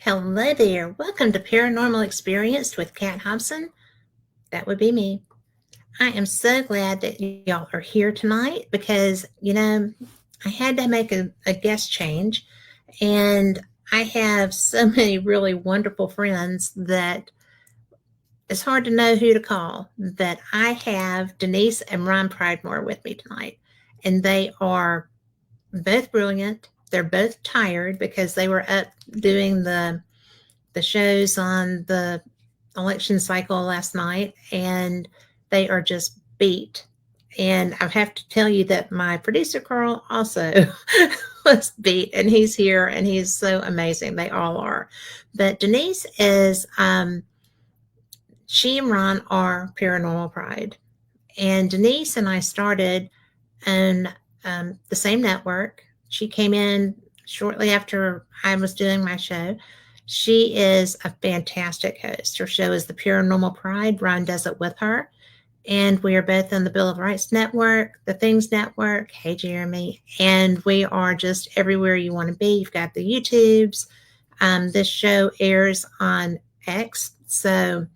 Hello there. Welcome to Paranormal Experienced with Kat Hobson. That would be me. I am so glad that y'all are here tonight because, I had to make a guest change, and I have so many really wonderful friends that it's hard to know who to call. That I have Denise and Ron Pridemore with me tonight, and they are both brilliant. They're both tired because they were up doing the shows on the election cycle last night, and they are just beat. And I have to tell you that my producer Carl also was beat, and he's here, and he's so amazing. They all are. But Denise is, she and Ron are Paranormal Pride, and Denise and I started on the same network. She came in shortly after I was doing my show. She is a fantastic host. Her show is the Paranormal Pride. Ron does it with her. And we are both on the Bill of Rights Network, the Things Network. Hey, Jeremy. And we are just everywhere you want to be. You've got the YouTubes. This show airs on X. So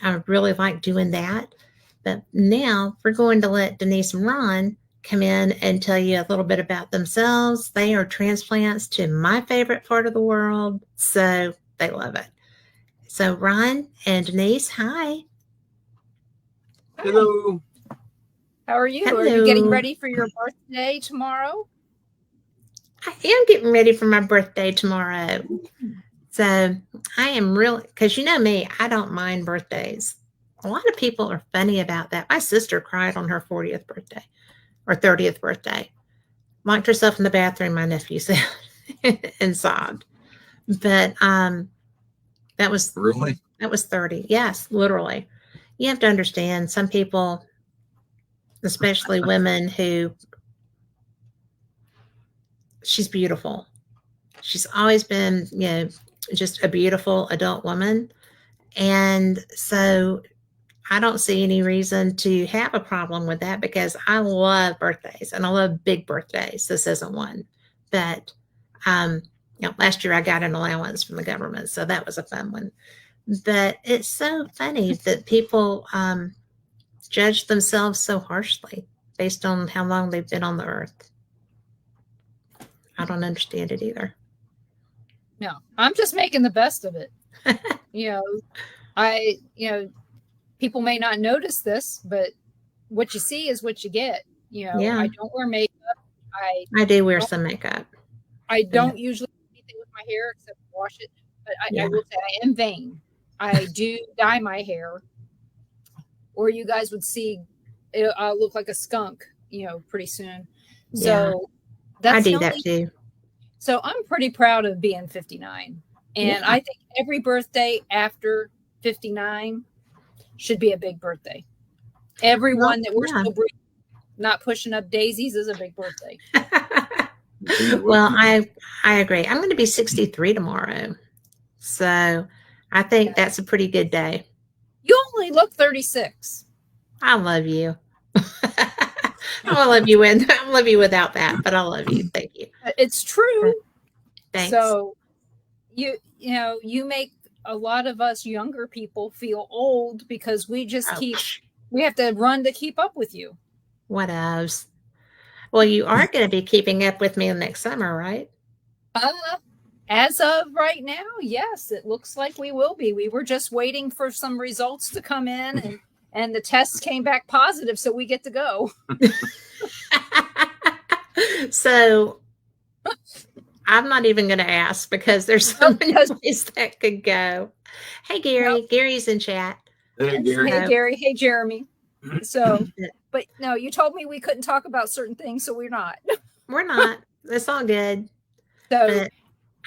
I really like doing that. But now we're going to let Denise and Ron come in and tell you a little bit about themselves. They are transplants to my favorite part of the world, so they love it. So Ron and Denise, hi. Hello. How are you? Hello. Are you getting ready for your birthday tomorrow? I am getting ready for my birthday tomorrow. So I am really, because you know me, I don't mind birthdays. A lot of people are funny about that. My sister cried on her 40th birthday. Or 30th birthday. Locked herself in the bathroom, my nephew said, and sobbed. But that was 30. Yes, literally. You have to understand some people, especially women, who she's beautiful. She's always been, just a beautiful adult woman. And so I don't see any reason to have a problem with that because I love birthdays and I love big birthdays. This isn't one. But, last year I got an allowance from the government, so that was a fun one. But it's so funny that people judge themselves so harshly based on how long they've been on the earth. I don't understand it either. No, I'm just making the best of it. People may not notice this, but what you see is what you get. Yeah. I don't wear makeup. I do wear some makeup. I don't usually do anything with my hair except wash it. But I will say I am vain. I do dye my hair, or you guys would see I'll look like a skunk, pretty soon. So I do that too. So I'm pretty proud of being 59. And I think every birthday after 59 should be a big birthday. Everyone that we're still breathing, not pushing up daisies, is a big birthday. Well, I agree. I'm going to be 63 tomorrow. So I think that's a pretty good day. You only look 36. I love you. I love you without that, but I love you. Thank you. It's true. Thanks. So you make a lot of us younger people feel old because we just we have to run to keep up with you. What else? Well, you are going to be keeping up with me next summer, right? As of right now, yes, it looks like we will be. We were just waiting for some results to come in, and the tests came back positive, so we get to go. So I'm not even going to ask because there's so many ways that could go. Hey, Gary. Well, Gary's in chat. Hey, Gary. Hey, Gary. Hey, Jeremy. So, but no, you told me we couldn't talk about certain things, so we're not. We're not. It's all good. So but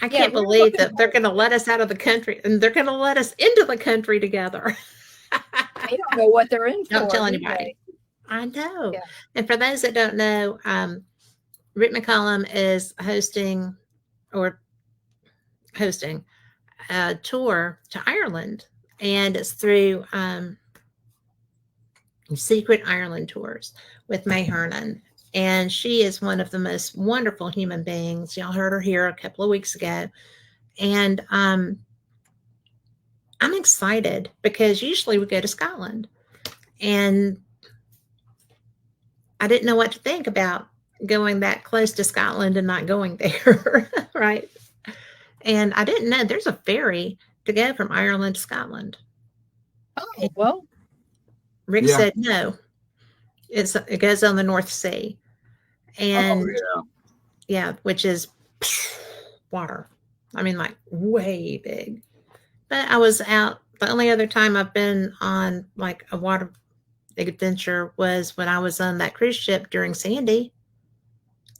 I can't believe that they're going to let us out of the country and they're going to let us into the country together. They don't know what they're in for. Don't tell anybody. I know. Yeah. And for those that don't know, Rick McCollum is hosting a tour to Ireland, and it's through Secret Ireland Tours with May Hernan. And she is one of the most wonderful human beings. Y'all heard her here a couple of weeks ago. And I'm excited because usually we go to Scotland, and I didn't know what to think about going that close to Scotland and not going there, right? And I didn't know there's a ferry to go from Ireland to Scotland. Oh, well. Rick Yeah. said no. It goes on the North Sea, and yeah, which is water. I mean, like way big. But I was out. The only other time I've been on like a water adventure was when I was on that cruise ship during Sandy.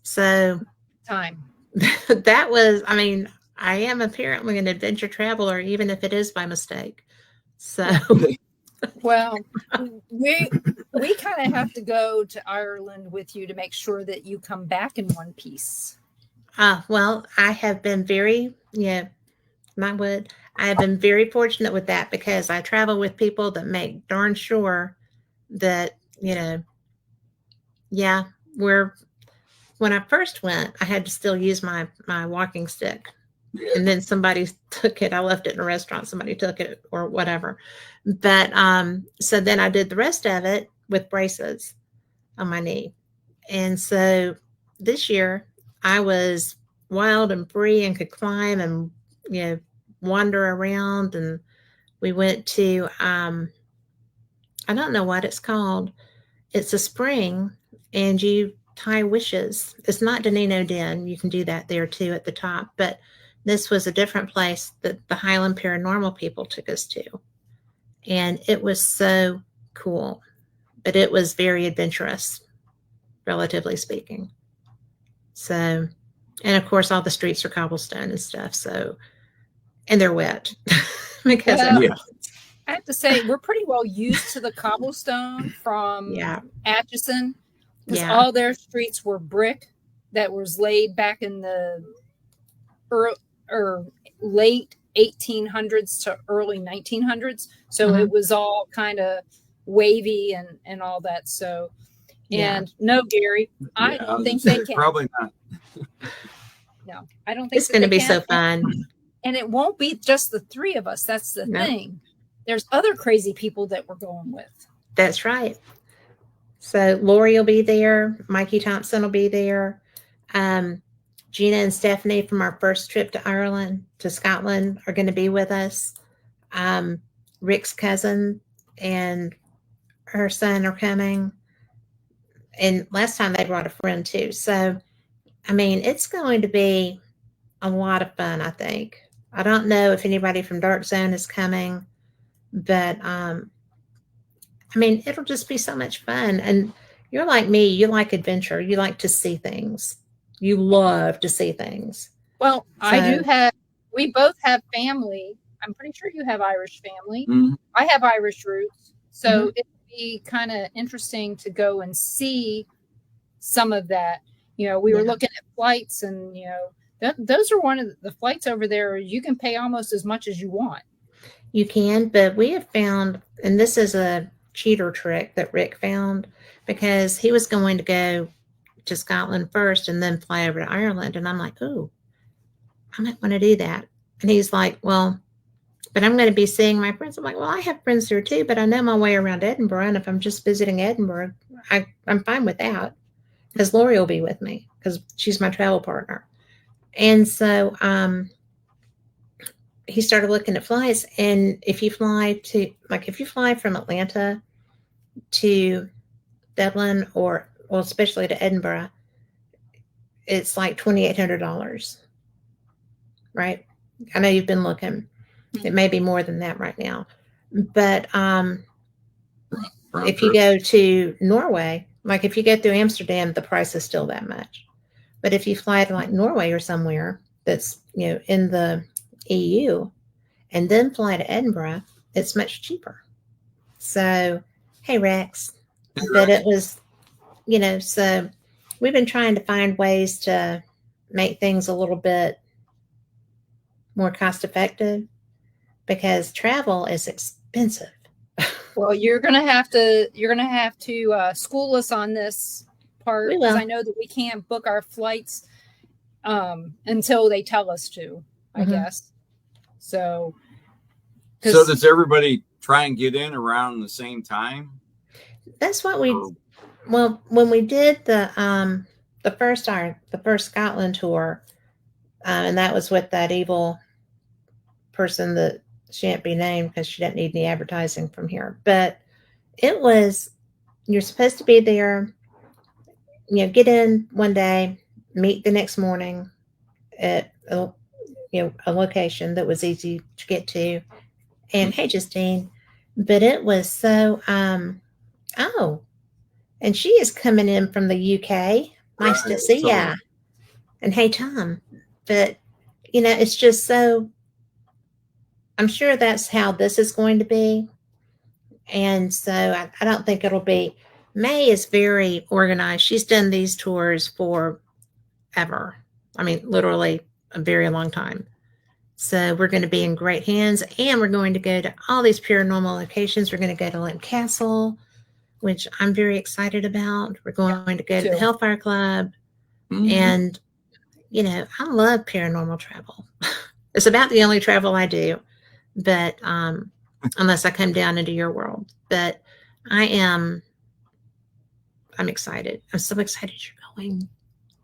So Time. that was, I mean, I am apparently an adventure traveler, even if it is by mistake. So, well, we kind of have to go to Ireland with you to make sure that you come back in one piece. Well, I have been very, my wood. I have been very fortunate with that because I travel with people that make darn sure that, yeah, when I first went, I had to still use my walking stick. And then somebody took it. I left it in a restaurant. Somebody took it or whatever. But so then I did the rest of it with braces on my knee. And so this year I was wild and free and could climb and, wander around. And we went to, I don't know what it's called. It's a spring, and you tie wishes. It's not Danino Den. You can do that there too at the top. But this was a different place that the Highland Paranormal people took us to. And it was so cool. But it was very adventurous, relatively speaking. So, and of course, all the streets are cobblestone and stuff. So, and they're wet because I have to say, we're pretty well used to the cobblestone from Atchison, because all their streets were brick that was laid back in the late 1800s to early 1900s. So it was all kind of wavy and all that. So, and no, Gary, I don't think they can. Probably not. No, I don't think it's going to be so fun. And it won't be just the three of us. That's the thing. There's other crazy people that we're going with. That's right. So Lori will be there. Mikey Thompson will be there. Gina and Stephanie from our first trip to Scotland are going to be with us. Rick's cousin and her son are coming. And last time they brought a friend too. So, I mean, it's going to be a lot of fun, I think. I don't know if anybody from Dark Zone is coming, but I mean, it'll just be so much fun. And you're like me, you like adventure. You like to see things. You love to see things. Well, we both have family. I'm pretty sure you have Irish family. Mm-hmm. I have Irish roots. So it'd be kind of interesting to go and see some of that. We were looking at flights, and, those are one of the flights over there. You can pay almost as much as you want. You can, but we have found, and this is a cheater trick that Rick found, because he was going to go to Scotland first and then fly over to Ireland. And I'm like, oh, I might want to do that. And he's like, well, but I'm going to be seeing my friends. I'm like, well, I have friends there too, but I know my way around Edinburgh. And if I'm just visiting Edinburgh, I'm fine with that, because Lori will be with me because she's my travel partner. And so he started looking at flights. And if you fly from Atlanta to Dublin especially to Edinburgh, it's like $2,800, right? I know you've been looking. It may be more than that right now. But if you go to Norway, like if you go through Amsterdam, the price is still that much. But if you fly to like Norway or somewhere that's, in the EU and then fly to Edinburgh, it's much cheaper. So, hey, Rex. But it was, so we've been trying to find ways to make things a little bit more cost effective, because travel is expensive. Well, you're gonna have to school us on this part, because I know that we can't book our flights until they tell us to. I guess. So does everybody try and get in around the same time? That's what we. Well, when we did the first Scotland tour, and that was with that evil person that shan't be named because she doesn't need any advertising from here. But it was, you're supposed to be there, get in one day, meet the next morning at a location that was easy to get to. And hey, Justine, but it was so, oh, and she is coming in from the UK. Nice to see ya. And hey, Tom. But, it's just so, I'm sure that's how this is going to be. And so I don't think it'll be. May is very organized. She's done these tours for ever. I mean, literally a very long time. So we're going to be in great hands, and we're going to go to all these paranormal locations. We're going to go to Lynn Castle, which I'm very excited about. We're going to go to the Hellfire Club. And, I love paranormal travel. It's about the only travel I do, but unless I come down into your world. But I'm excited. I'm so excited you're going.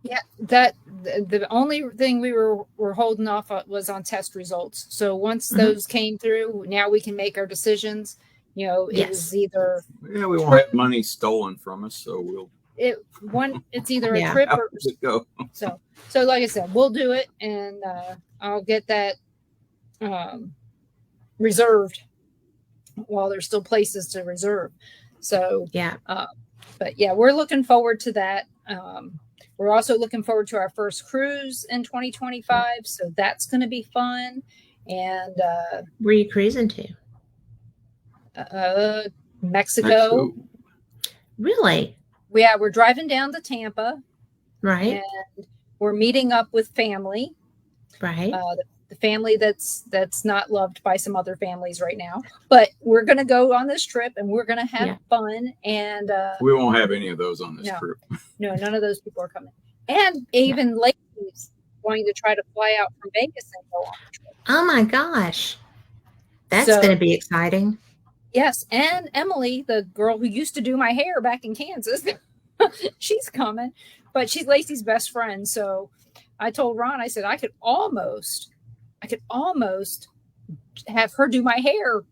Yeah, that the only thing we were holding off was on test results. So once those came through, now we can make our decisions. It was either we won't have money stolen from us, so it's either a trip or go. So like I said, we'll do it, and I'll get that reserved while there's still places to reserve. So but yeah, we're looking forward to that. We're also looking forward to our first cruise in 2025. So that's going to be fun. And where are you cruising to? Mexico. Really? Yeah, we're driving down to Tampa. Right. And we're meeting up with family. Right. The family that's not loved by some other families right now. But we're going to go on this trip, and we're going to have fun. And we won't have any of those on this trip. No, none of those people are coming. And even ladies wanting to try to fly out from Vegas and go on the trip. Oh my gosh. That's going to be exciting. Yes. And Emily, the girl who used to do my hair back in Kansas, she's coming. But she's Lacey's best friend. So I told Ron, I said, I could almost have her do my hair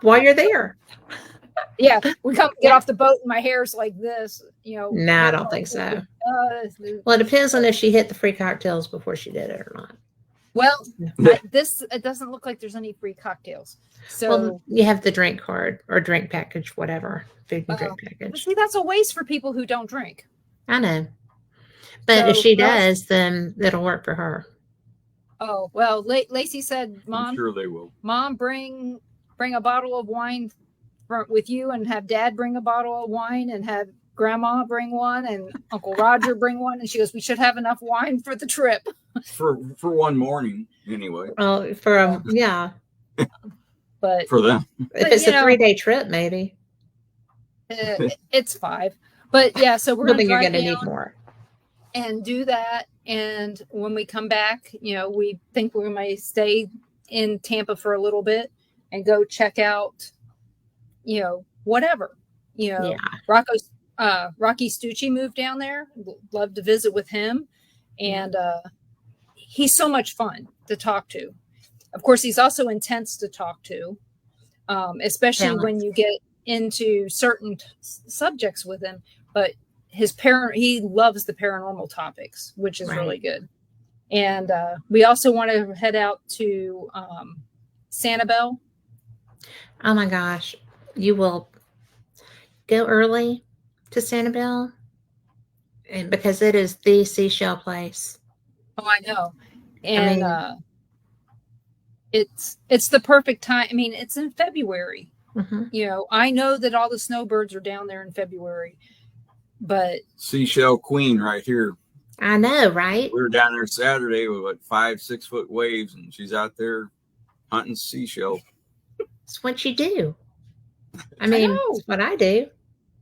while you're there. Yeah, we come get off the boat and my hair's like this, No, I don't think so. Well, it depends on if she hit the free cocktails before she did it or not. Well, it doesn't look like there's any free cocktails. So you have the drink card or drink package, whatever, food and drink package. See, that's a waste for people who don't drink. I know. But if she does, then it'll work for her. Oh, well, Lacey said, Mom, I'm sure they will. Mom, bring a bottle of wine with you, and have Dad bring a bottle of wine, and have Grandma bring one, and Uncle Roger bring one. And she goes, we should have enough wine for the trip. For one morning, anyway. Well, but for them, if it's a 3-day trip, maybe it's 5. But yeah, so we're then you're going to need more and do that. And when we come back, we think we might stay in Tampa for a little bit and go check out, whatever. Rocky Stucci moved down there. Love to visit with him. And he's so much fun to talk to. Of course, he's also intense to talk to, especially when you get into certain subjects with him. But he loves the paranormal topics, which is really good. And we also want to head out to Sanibel. Oh my gosh. You will go early to Sanibel, and because it is the seashell place. Oh, I know. And it's the perfect time. I mean, it's in February. Mm-hmm. I know that all the snowbirds are down there in February, but seashell queen right here. I know, right? We were down there Saturday with 5-6 foot waves, and she's out there hunting seashell. It's what you do. I mean, it's what I do.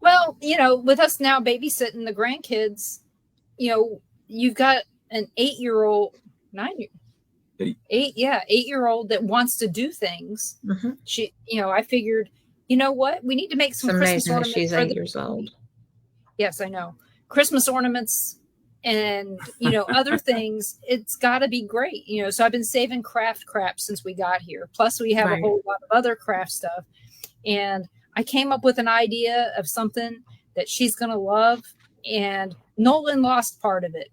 Well, with us now babysitting the grandkids, you've got an 8-year-old, 9-year. Yeah, 8-year-old that wants to do things. Mm-hmm. She, I figured, you know what? We need to make some It's Christmas amazing that ornaments she's for 8 years old. Yes, I know. Christmas ornaments and, other things. It's got to be great. So I've been saving craft crap since we got here. Plus we have a Right. whole lot of other craft stuff. And I came up with an idea of something that she's going to love. And Nolan lost part of it.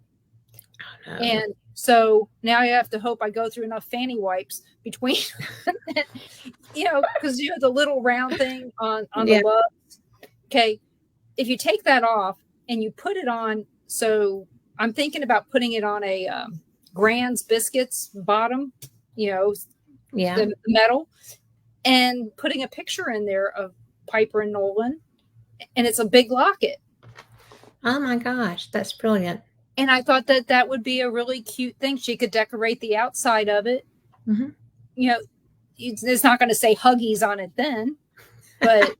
Oh, no. And so now I have to hope I go through enough fanny wipes between, because the little round thing on Yeah. the loves. Okay. If you take that off and you put it on, so I'm thinking about putting it on a Grand's biscuits bottom, Yeah. the metal, and putting a picture in there of Piper and Nolan, and it's a big locket. Oh my gosh, that's brilliant. And I thought that would be a really cute thing. She could decorate the outside of it. Mm-hmm. It's not going to say Huggies on it then, but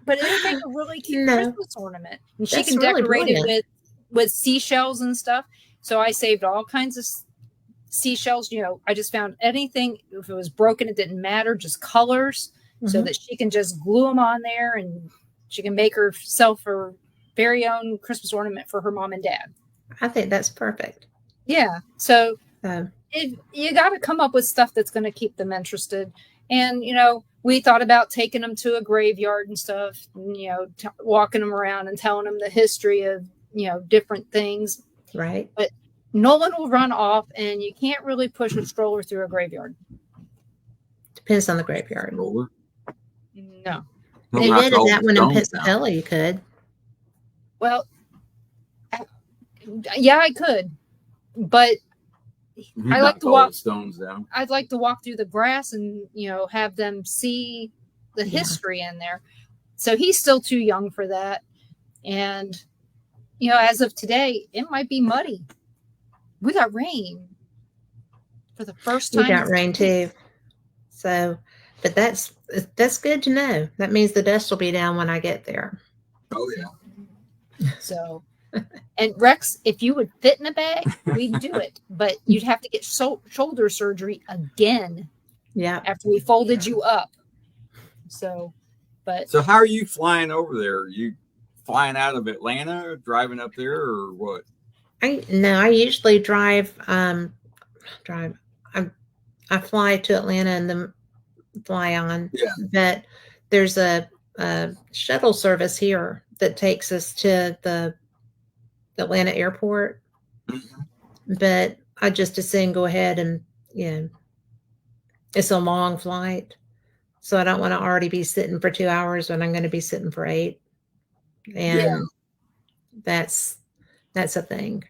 it'll make a really cute Christmas ornament. And she can really decorate brilliant. it with seashells and stuff. So I saved all kinds of seashells. I just found anything. If it was broken, it didn't matter. Just colors, so that she can just glue them on there, and she can make herself her very own Christmas ornament for her mom and dad. I think that's perfect. Yeah. So you got to come up with stuff that's going to keep them interested. And, we thought about taking them to a graveyard and stuff, and, walking them around and telling them the history of, different things. Right. But Nolan will run off, and you can't really push a stroller through a graveyard. Depends on the graveyard. Stroller? No. They did that one in Pensacola, you could. Well, yeah, I could. But I like to walk stones down. I'd like to walk through the grass and, have them see the history in there. So he's still too young for that. And, as of today, it might be muddy. We got rain for the first time. We got rain too. So, but that's good to know. That means the dust will be down when I get there. Oh, yeah. So, and Rex, if you would fit in a bag, we'd do it. But you'd have to get shoulder surgery again. Yeah. After we folded you up. So how are you flying over there? Are you flying out of Atlanta, driving up there, or what? I usually drive. I fly to Atlanta and then fly on. Yeah. But there's a shuttle service here that takes us to the Atlanta airport. Mm-hmm. But I just as soon go ahead and, it's a long flight. So I don't want to already be sitting for 2 hours when I'm going to be sitting for 8. And that's a thing.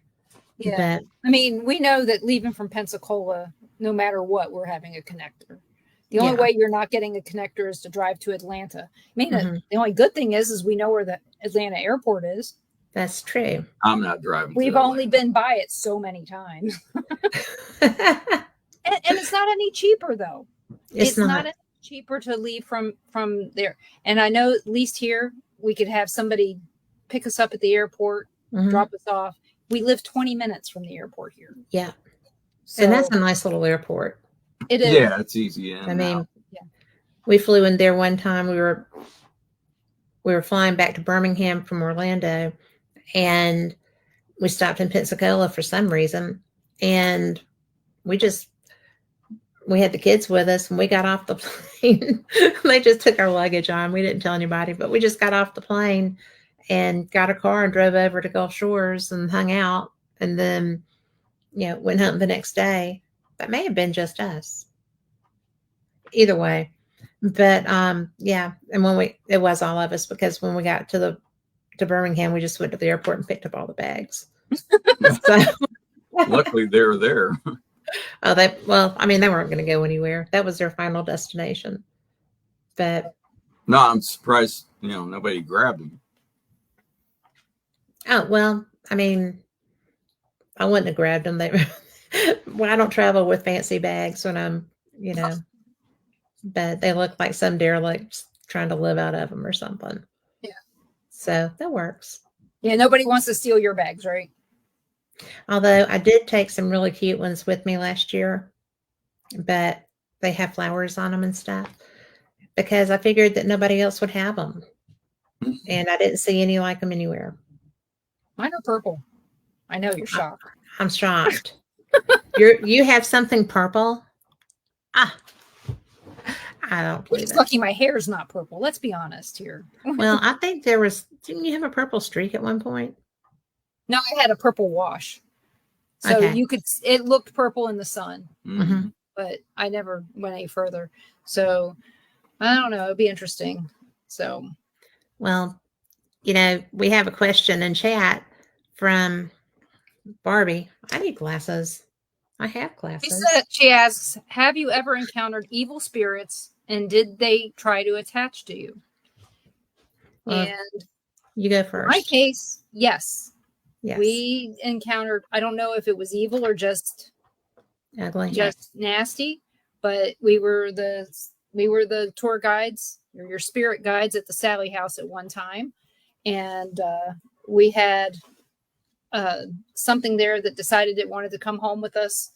Yeah. But, I mean, we know that leaving from Pensacola, no matter what, we're having a connector. The only way you're not getting a connector is to drive to Atlanta. I mean, the only good thing is we know where the Atlanta airport is. That's true. I'm not driving. We've only been by it so many times. and it's not any cheaper, though. It's not any cheaper to leave from there. And I know at least here we could have somebody pick us up at the airport, drop us off. We live 20 minutes from the airport here. Yeah. So, and that's a nice little airport. It is. Yeah, it's easy. I mean, we flew in there one time. We were flying back to Birmingham from Orlando, and we stopped in Pensacola for some reason. And we had the kids with us, and we got off the plane. They just took our luggage on. We didn't tell anybody, but we just got off the plane and got a car and drove over to Gulf Shores and hung out, and then, went home the next day. That may have been just us. Either way. But, and it was all of us, because when we got to Birmingham, we just went to the airport and picked up all the bags. So, luckily they were there. They weren't going to go anywhere. That was their final destination. But no, I'm surprised, nobody grabbed them. Oh, well, I mean, I wouldn't have grabbed them. Well, I don't travel with fancy bags when I'm, but they look like some derelicts trying to live out of them or something. Yeah. So that works. Yeah. Nobody wants to steal your bags, right? Although I did take some really cute ones with me last year, but they have flowers on them and stuff because I figured that nobody else would have them. And I didn't see any like them anywhere. Mine are purple. I know you're shocked. I'm shocked. You have something purple? Ah, I don't We're believe just it. lucky my hair is not purple. Let's be honest here. Well, I think didn't you have a purple streak at one point? No, I had a purple wash. So Okay. it looked purple in the sun, Mm-hmm. but I never went any further. So I don't know. It'd be interesting. So, Well, we have a question in chat from Barbie. I need glasses. I have glasses. she asks, have you ever encountered evil spirits and did they try to attach to you? Well, and you go in first. my case, yes. Yes. We encountered, I don't know if it was evil or just ugly. Just nasty, but we were the tour guides or your spirit guides at the Sally House at one time. And we had something there that decided it wanted to come home with us.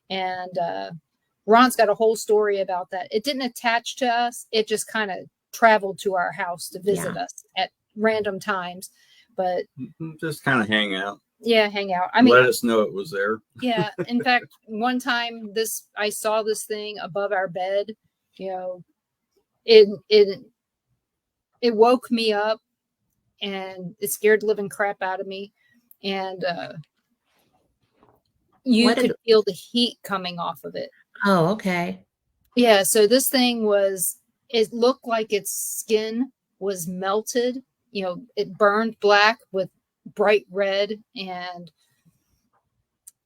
And Ron's got a whole story about that. It didn't attach to us. It just kind of traveled to our house to visit us at random times. But just kind of hang out. Yeah, hang out. I mean, let us know it was there. Yeah. In fact, one time I saw this thing above our bed. It woke me up and it scared the living crap out of me. And you could feel the heat coming off of it. Oh, okay. Yeah. So this thing it looked like its skin was melted. It burned black with bright red and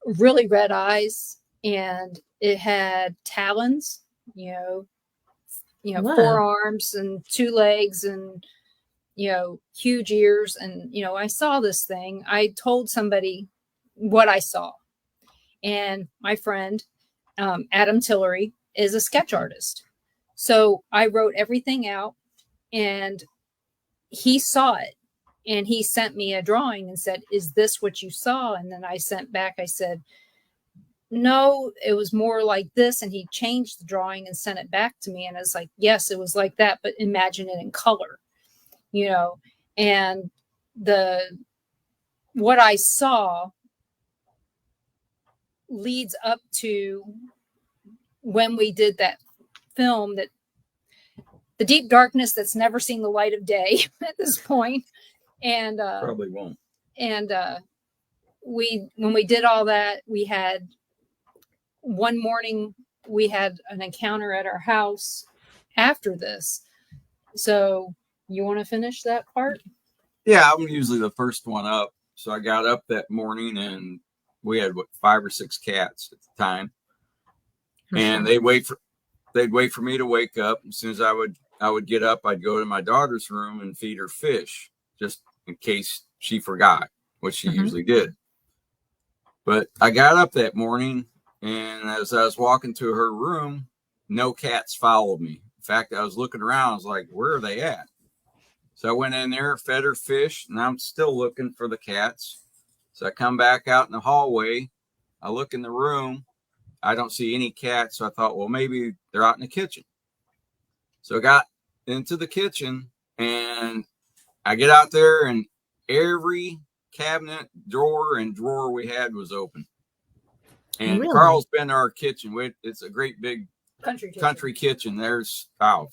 really red eyes, and it had talons, forearms and 2 legs and, huge ears. And, I saw this thing. I told somebody what I saw. And my friend, Adam Tillery, is a sketch artist. So I wrote everything out and he saw it. And he sent me a drawing and said, is this what you saw? And then I sent back, I said, no, it was more like this. And he changed the drawing and sent it back to me. And I was like, yes, it was like that, but imagine it in color, and what I saw leads up to when we did that film, that the deep darkness that's never seen the light of day at this point. And probably won't. And when we did all that, we had one morning we had an encounter at our house after this. So you want to finish that part? Yeah, I'm usually the first one up. So I got up that morning and we had 5 or 6 cats at the time. And they'd wait for me to wake up. As soon as I would get up, I'd go to my daughter's room and feed her fish, just in case she forgot, which she usually did. But I got up that morning, and as I was walking to her room, no cats followed me. In fact, I was looking around. I was like, where are they at? So I went in there, fed her fish, and I'm still looking for the cats. So I come back out in the hallway. I look in the room. I don't see any cats. So I thought, well, maybe they're out in the kitchen. So I got into the kitchen, and I get out there, and every cabinet, drawer we had was open. And really? Carl's been to our kitchen. It's a great big country kitchen. There's about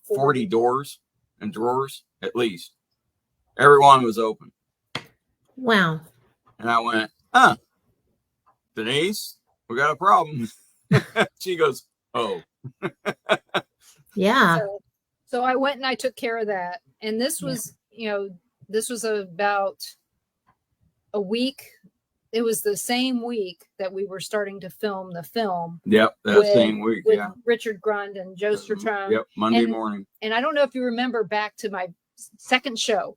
40 doors and drawers at least. Every one was open. Wow. And I went, Denise, we got a problem. She goes, oh. Yeah. So I went and I took care of that. And this was, this was about a week. It was the same week that we were starting to film the film. Yep, that same week. With Richard Grund and Joe Strotone. Yep, Monday morning. And I don't know if you remember back to my second show.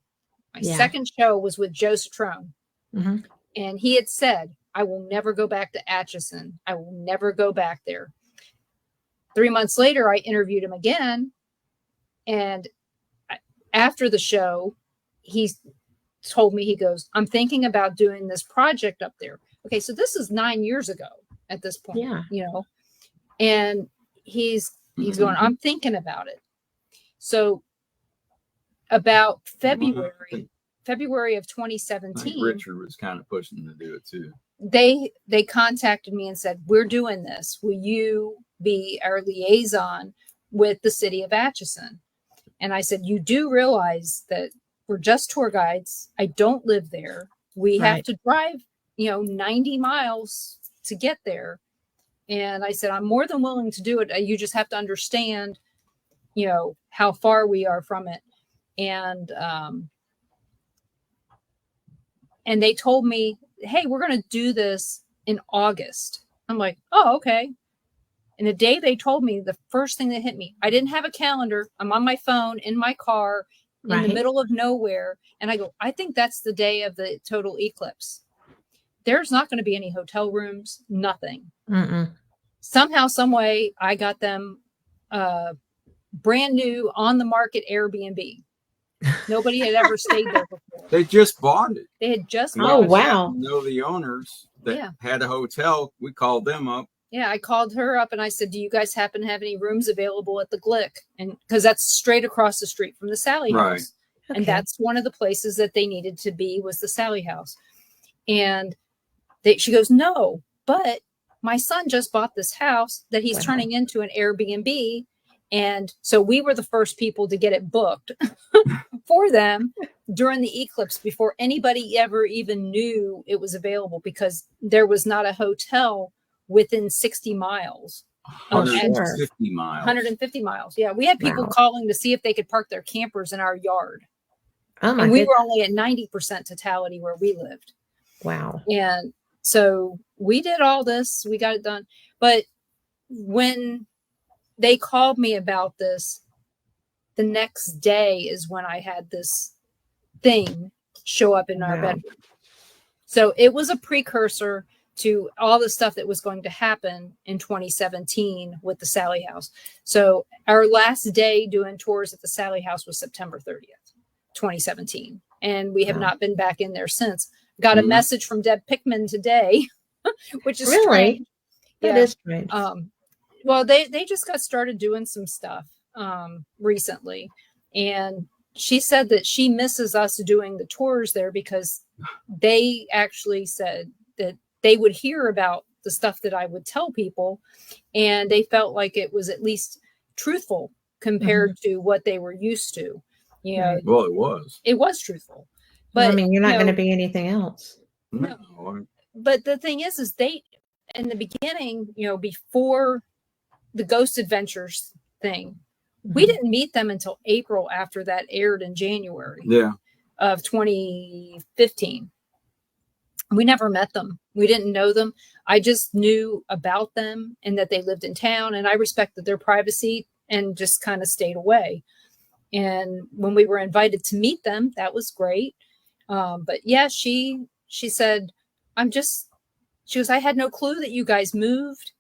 My second show was with Joe Strotone. Mm-hmm. And he had said, I will never go back to Atchison. I will never go back there. 3 months later, I interviewed him again. And after the show, he told me, he goes, I'm thinking about doing this project up there. Okay, so this is 9 years ago at this point, you know, and he's going, I'm thinking about it. So about February of 2017, Richard was kind of pushing to do it too. They contacted me and said, we're doing this. Will you be our liaison with the city of Atchison? And I said, you do realize that we're just tour guides. I don't live there. We have to drive, you know, 90 miles to get there. And I said, I'm more than willing to do it. You just have to understand, you know, how far we are from it. And they told me, hey, we're going to do this in August. I'm like, oh, okay. And the day they told me, the first thing that hit me, I didn't have a calendar. I'm on my phone in my car in the middle of nowhere. And I go, I think that's the day of the total eclipse. There's not going to be any hotel rooms, nothing. Somehow, some way, I got them brand new on the market Airbnb. Nobody had ever stayed there before. They just bought it. They had just bought it. Wow. Know the owners that had a hotel. We called them up. Yeah, I called her up and I said, do you guys happen to have any rooms available at the Glick? And because that's straight across the street from the Sally House. Okay. And that's one of the places that they needed to be, was the Sally House. And she goes, no, but my son just bought this house that he's turning into an Airbnb. And so we were the first people to get it booked for them during the eclipse before anybody ever even knew it was available, because there was not a hotel within 60 miles. 150 miles. 150 miles. Yeah. We had people calling to see if they could park their campers in our yard. And we were only at 90% totality where we lived. Wow. And so we did all this. We got it done. But when they called me about this, the next day is when I had this thing show up in our bedroom. So it was a precursor to all the stuff that was going to happen in 2017 with the Sally House. So our last day doing tours at the Sally House was September 30th, 2017. And we have not been back in there since. Got a message from Deb Pickman today, which is strange. That is strange. Well, they just got started doing some stuff recently. And she said that she misses us doing the tours there, because they actually said that they would hear about the stuff that I would tell people, and they felt like it was at least truthful compared to what they were used to. You know, well, it was. It was truthful. But I mean, you're not going to be anything else. No. But the thing is they, in the beginning, you know, before the Ghost Adventures thing, we didn't meet them until April, after that aired in January of 2015. We never met them. We didn't know them. I just knew about them and that they lived in town, and I respected their privacy and just kind of stayed away. And when we were invited to meet them, that was great. But yeah, she said, she goes, I had no clue that you guys moved.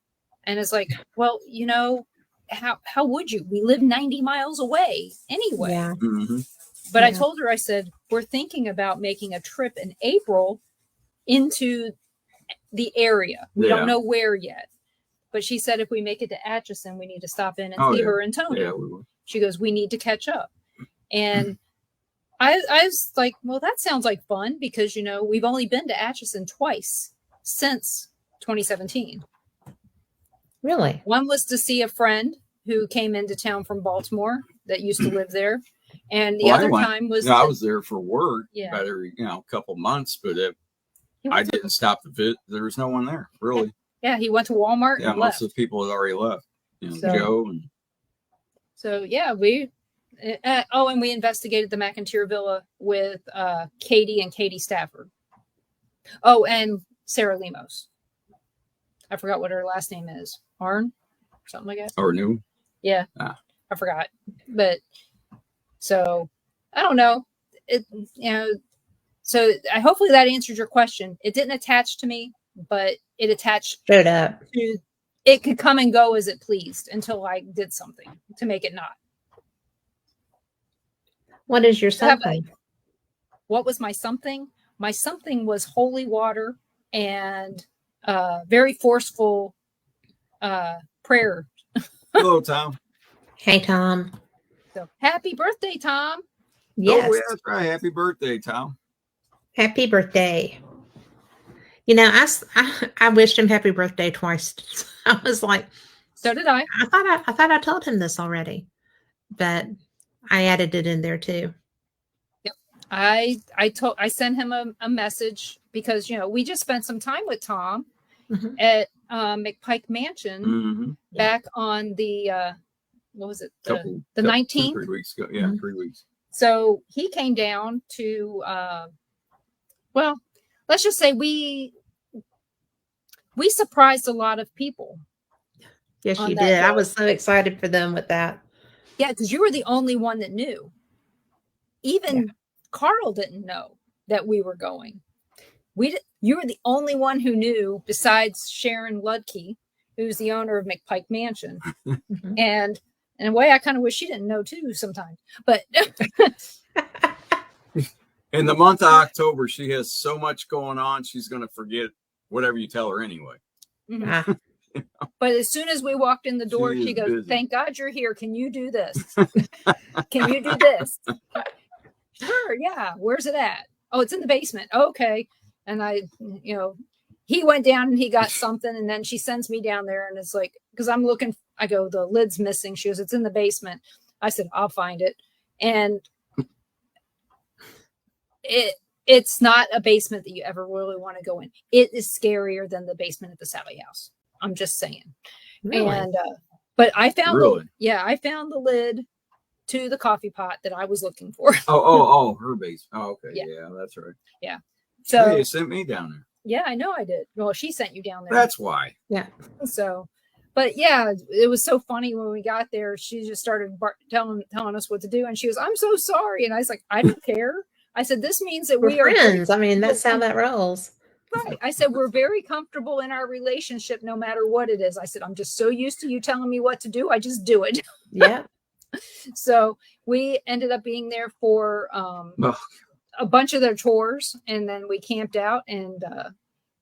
And it's like, well, you know, how would you? We live 90 miles away anyway. Yeah. But I told her, I said, we're thinking about making a trip in April into the area. We don't know where yet. But she said, if we make it to Atchison, we need to stop in and see her and Tony. Yeah, we will. She goes, we need to catch up. And I was like, well, that sounds like fun, because, you know, we've only been to Atchison twice since 2017. Really? One was to see a friend who came into town from Baltimore that used to live there. And the other time was... I was there for work about every, couple months, but I didn't stop the visit. There was no one there, really. Yeah, he went to Walmart and most left. of the people had already left. Joe. And... So, yeah, we... and we investigated the McIntyre Villa with Katie and Katie Stafford. Oh, and Sarah Lemos. I forgot what her last name is. Arn? Something like that. Or new? Yeah. I forgot. But so I don't know. So hopefully that answered your question. It didn't attach to me, but it attached straight up to, it could come and go as it pleased until I did something to make it not. What is your son? what was my something? My something was holy water and very forceful prayer. Hello, Tom. Hey, Tom. So happy birthday, Tom. Yes. Oh, yeah, that's right. Happy birthday, Tom. Happy birthday. You know, I wished him happy birthday twice. I was like, so did I. I thought I told him this already, but I added it in there too. Yep. I sent him a message because, you know, we just spent some time with Tom at McPike Mansion back on the what was it? The 19th? 3 weeks ago. Yeah, 3 weeks. So he came down to well, let's just say we surprised a lot of people. Yes, you did. I was so excited for them with that. Yeah, because you were the only one that knew. Even Carl didn't know that we were going. You were the only one who knew besides Sharon Ludke, who's the owner of McPike Mansion. And in a way, I kind of wish she didn't know too sometimes. But in the month of October, she has so much going on, she's going to forget whatever you tell her anyway. But as soon as we walked in the door, she goes, busy. Thank God you're here. Can you do this? Can you do this? Sure, yeah. Where's it at? Oh, it's in the basement. Okay. And I, you know, he went down and he got something, and then she sends me down there, and it's like, because I'm looking, I go, the lid's missing. She goes, it's in the basement. I said, I'll find it. And it's not a basement that you ever really want to go in. It is scarier than the basement at the Sally house. I'm just saying. Really? And but I found I found the lid to the coffee pot that I was looking for. Oh, her basement. Oh, okay. Yeah, that's right. Yeah. So you sent me down there. Yeah, I know I did. Well, she sent you down there. That's why. Yeah. So, but yeah, it was so funny when we got there. She just started telling us what to do, and she was, "I'm so sorry," and I was like, "I don't care." I said, "This means that we're friends." I mean, that's how that rolls. Right. I said, we're very comfortable in our relationship, no matter what it is. I said, I'm just so used to you telling me what to do. I just do it. Yeah. So we ended up being there for a bunch of their tours. And then we camped out, and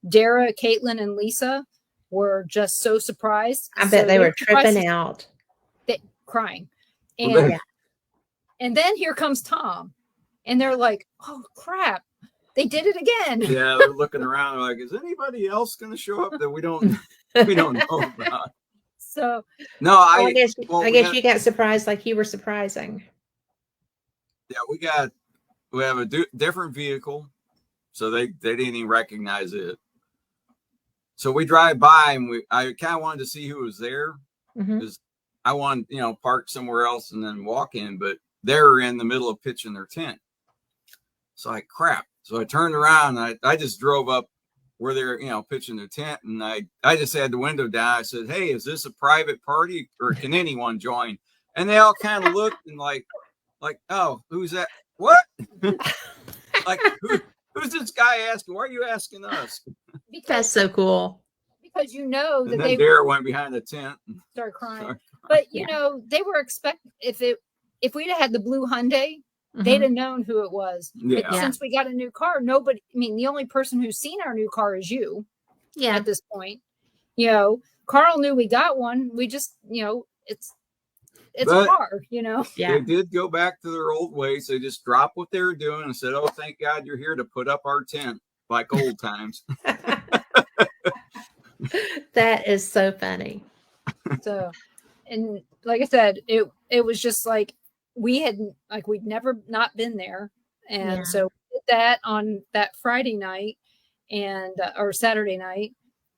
Dara, Caitlin, and Lisa were just so surprised. I bet they were tripping out. Crying. And, and then here comes Tom. And they're like, oh, crap. They did it again. Yeah, they're looking around like, is anybody else going to show up that we don't know about? So no, I guess you got surprised like you were surprising. Yeah, we have a different vehicle, so they didn't even recognize it. So we drive by, and I kind of wanted to see who was there, because I wanted, park somewhere else and then walk in, but they're in the middle of pitching their tent. So like, crap. So I turned around, and I just drove up where they're, pitching their tent. And I just had the window down. I said, hey, is this a private party, or can anyone join? And they all kind of looked and like, oh, who's that? What? Like, who's this guy asking? Why are you asking us? That's so cool. Because that they went behind the tent and started crying. But they were expecting, if we'd have had the blue Hyundai, they'd have known who it was. Yeah. But since we got a new car, nobody, the only person who's seen our new car is you. Yeah. At this point, Carl knew we got one. We just, it's a car, Yeah. They did go back to their old ways. They just dropped what they were doing and said, oh, thank God you're here to put up our tent like old times. That is so funny. So, and like I said, it was just like, we'd never not been there. And so we did that on that Friday night or Saturday night.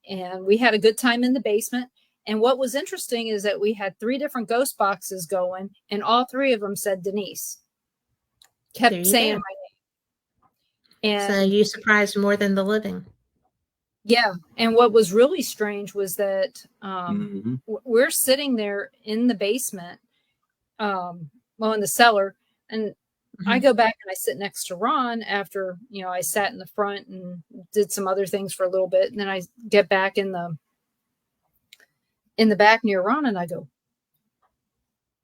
And we had a good time in the basement. And what was interesting is that we had 3 different ghost boxes going, and all 3 of them said Denise. Kept saying my name. And so you surprised more than the living. Yeah. And what was really strange was that we're sitting there in the basement, in the cellar, and I go back and I sit next to Ron after, I sat in the front and did some other things for a little bit. And then I get back in the back near Ron, and I go,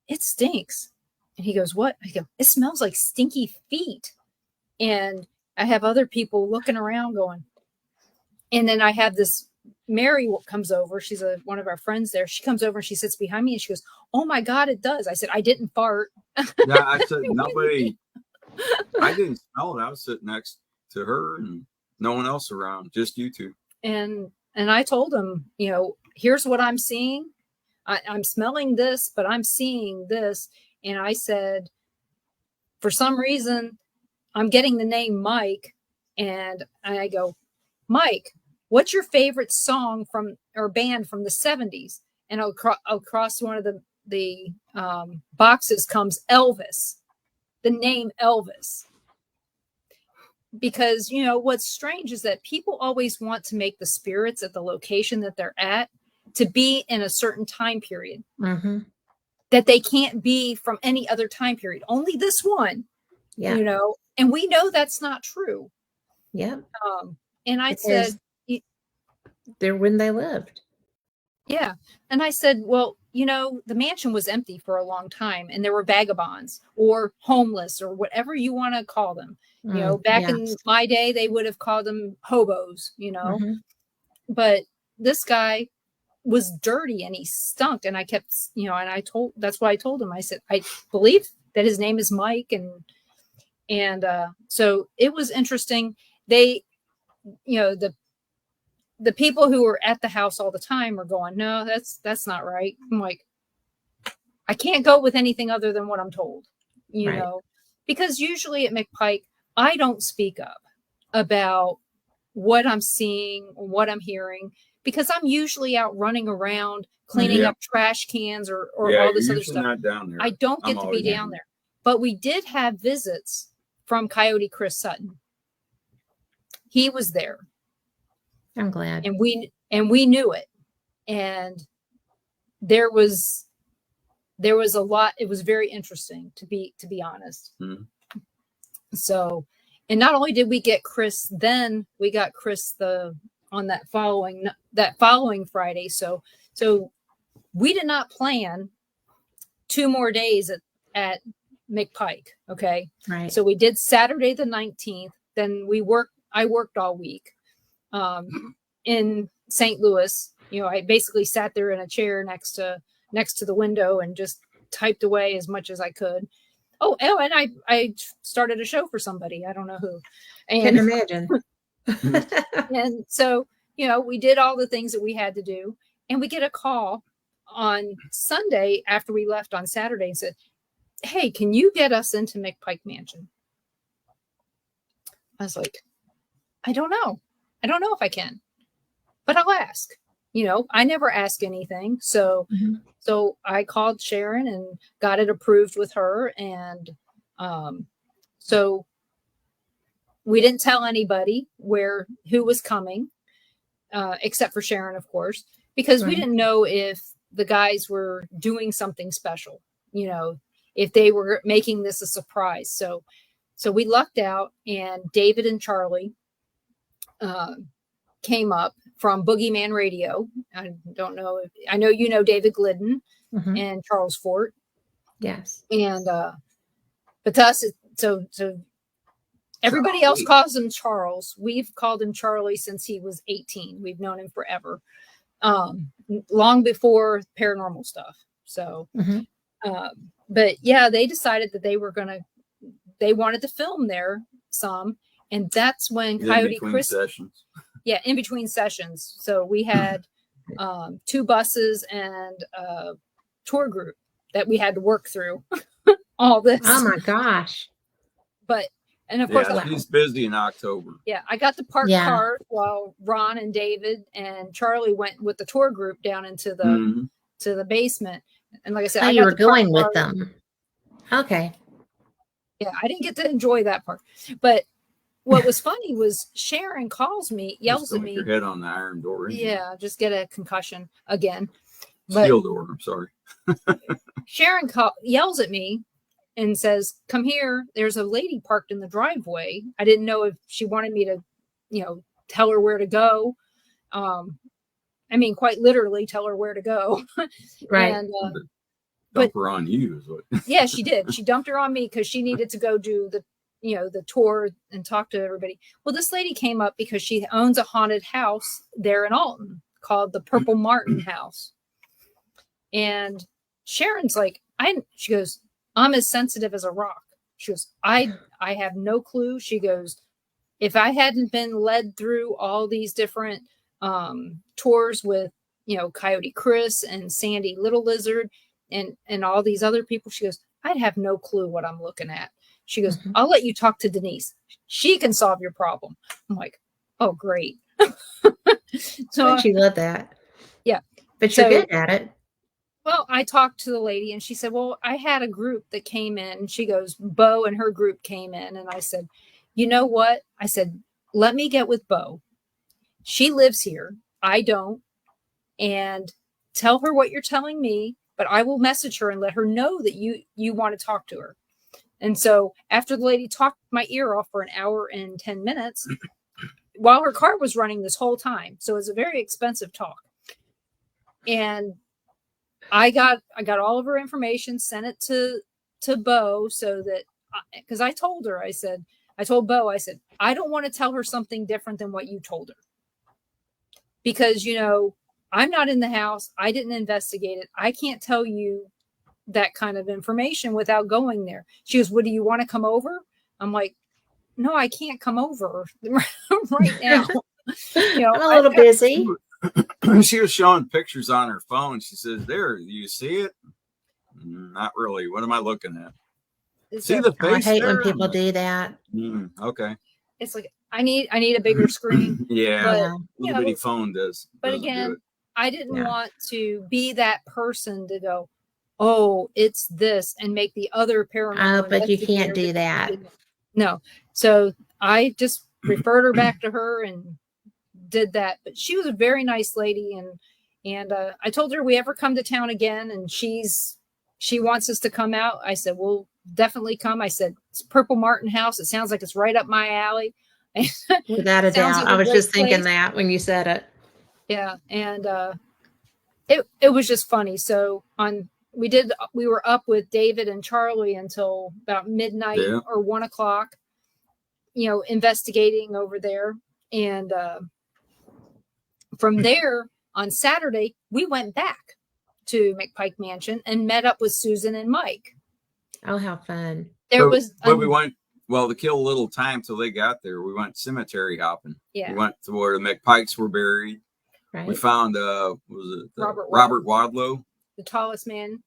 it stinks. And he goes, what? I go, it smells like stinky feet. And I have other people looking around going, and then I have this Mary comes over. She's one of our friends there. She comes over and she sits behind me and she goes, "Oh my God, it does." I said, "I didn't fart." Yeah, I said nobody. I didn't smell it. I was sitting next to her and no one else around, just you two. And I told him, here's what I'm seeing. I'm smelling this, but I'm seeing this. And I said, for some reason, I'm getting the name Mike. And I go, "Mike, what's your favorite song or band from the 70s? And across one of the boxes comes Elvis, the name Elvis. Because, what's strange is that people always want to make the spirits at the location that they're at to be in a certain time period that they can't be from any other time period. Only this one, and we know that's not true. Yeah. And I said, they're when they lived. Yeah. And I said, well, the mansion was empty for a long time and there were vagabonds or homeless or whatever you want to call them. Back in my day, they would have called them hobos, but this guy was dirty and he stunk. And I kept, that's why I told him, I said, I believe that his name is Mike. And so it was interesting. They, the people who were at the house all the time are going, "No, that's not right." I'm like, I can't go with anything other than what I'm told, because usually at McPike, I don't speak up about what I'm seeing, what I'm hearing, because I'm usually out running around cleaning up trash cans or all this other stuff. Not down there. I don't get to be down there. But we did have visits from Coyote Chris Sutton. He was there. I'm glad. And we knew it. And there was a lot. It was very interesting to be honest. Mm-hmm. So, and not only did we get Chris, then we got Chris on that following Friday. So we did not plan 2 more days at McPike. Okay. Right. So we did Saturday the 19th. Then I worked all week. In St. Louis, I basically sat there in a chair next to the window and just typed away as much as I could. Oh, and I started a show for somebody. I don't know who. Can imagine. And so, we did all the things that we had to do. And we get a call on Sunday after we left on Saturday and said, "Hey, can you get us into McPike Mansion?" I was like, I don't know if I can, but I'll ask. I never ask anything. So, so I called Sharon and got it approved with her. And so we didn't tell anybody who was coming, except for Sharon, of course, because we didn't know if the guys were doing something special, if they were making this a surprise. So we lucked out, and David and Charlie came up from Boogeyman Radio. I don't know I know David Glidden and Charles Fort. Yes. And but to us, so everybody else calls him Charles. We've called him Charlie since he was 18. We've known him forever, long before paranormal stuff. So, but yeah, they decided that they wanted to film there some. And that's when Coyote Chris sessions. Yeah, in between sessions. So we had 2 buses and a tour group that we had to work through all this. Oh my gosh. And of course, he's busy in October. Yeah, I got to park cars while Ron and David and Charlie went with the tour group down into the basement. And like I said, you were going with them. Okay. Yeah, I didn't get to enjoy that part. But what was funny was Sharon calls me, yells at me. Your head on the iron door. Yeah, just get a concussion again. Steel door. I'm sorry. Sharon yells at me and says, "Come here. There's a lady parked in the driveway." I didn't know if she wanted me to, tell her where to go. I mean, quite literally tell her where to go. Right. And, dump her on you. Is what... Yeah, she did. She dumped her on me because she needed to go do the tour and talk to everybody. Well, this lady came up because she owns a haunted house there in Alton called the Purple Martin House. And Sharon's like, she goes, I'm as sensitive as a rock. She goes, I have no clue. She goes, if I hadn't been led through all these different tours with, Coyote Chris and Sandy Little Lizard and all these other people, she goes, I'd have no clue what I'm looking at. She goes, I'll let you talk to Denise. She can solve your problem. I'm like, oh, great. So she loved that. Yeah. But you're good at it. Well, I talked to the lady and she said, well, I had a group that came in. And she goes, Bo and her group came in. And I said, you know what? I said, let me get with Bo. She lives here. I don't. And tell her what you're telling me. But I will message her and let her know that you want to talk to her. And so after the lady talked my ear off for an hour and 10 minutes, while her car was running this whole time. So it was a very expensive talk. And I got all of her information, sent it to Bo so that, because I told her, I told Bo, I said, I don't want to tell her something different than what you told her. Because, I'm not in the house. I didn't investigate it. I can't tell you that kind of information without going there. She goes, well, do you want to come over? I'm like, no, I can't come over right now. I'm a little busy. She was showing pictures on her phone. She says, there, you see it? Not really. What am I looking at? See the face? I hate when people do that. Okay. It's like, I need a bigger screen. Yeah. Little bitty phone does. But again, I didn't want to be that person to go, oh, it's this, and make the other paranormal. Oh, but you can't do that. No. So I just referred her back to her and did that. But she was a very nice lady. And I told her we ever come to town again and she wants us to come out. I said, we'll definitely come. I said, it's Purple Martin House. It sounds like it's right up my alley. Without a doubt. Like I was just thinking that when you said it. Yeah. And it was just funny. So we were up with David and Charlie until about midnight or 1 o'clock, investigating over there. And from there on Saturday, we went back to McPike Mansion and met up with Susan and Mike. Oh, how fun. We went, to kill a little time till they got there, we went cemetery hopping. Yeah. We went to where the McPikes were buried. Right. We found, Robert Wadlow? The tallest man.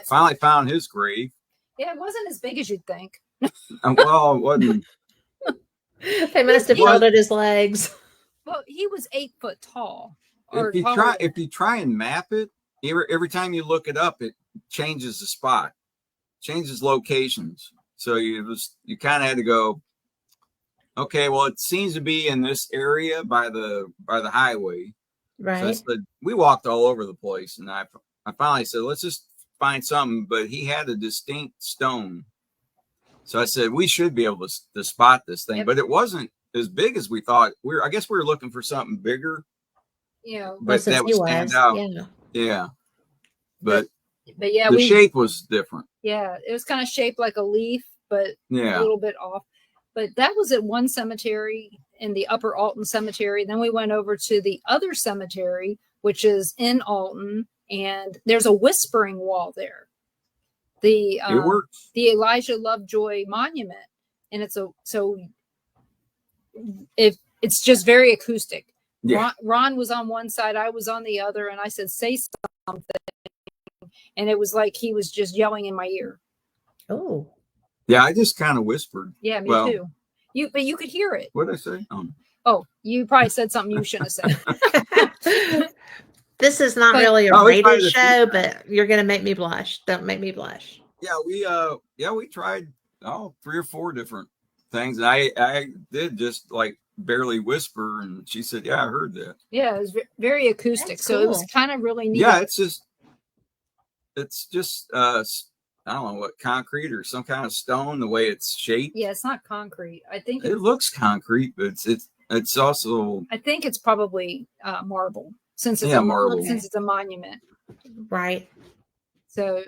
Finally found his grave. Yeah, it wasn't as big as you'd think. Well, it wasn't. They must have folded his legs. Well, he was 8 foot tall. If you try and map it, every time you look it up, it changes the spot, changes locations. So you kind of had to go, okay, well, it seems to be in this area by the highway. Right. So we walked all over the place, and I finally said, let's just find something. But he had a distinct stone. So I said, we should be able to spot this thing. Yep. But it wasn't as big as we thought. I guess we were looking for something bigger. But that would stand out. Yeah. But yeah, the shape was different. Yeah, it was kind of shaped like a leaf, but a little bit off. But that was at one cemetery in the Upper Alton Cemetery. Then we went over to the other cemetery, which is in Alton, and there's a whispering wall there. The Elijah Lovejoy Monument, and it's just very acoustic. Yeah. Ron was on one side, I was on the other, and I said, say something. And it was like he was just yelling in my ear. Oh. Yeah, I just kind of whispered. Yeah, me too. But you could hear it. What did I say? Oh, you probably said something you shouldn't have said. This is not really a rated show, but you're going to make me blush. Don't make me blush. Yeah, we tried 3 or 4 different things. And I did just like barely whisper, and she said, yeah, I heard that. Yeah, it was very acoustic. So it was kind of really neat. Yeah, it's just I don't know what, concrete or some kind of stone, the way it's shaped. Yeah, it's not concrete. I think it looks concrete, but it's also, I think it's probably marble since it's marble. Since it's a monument. Right. So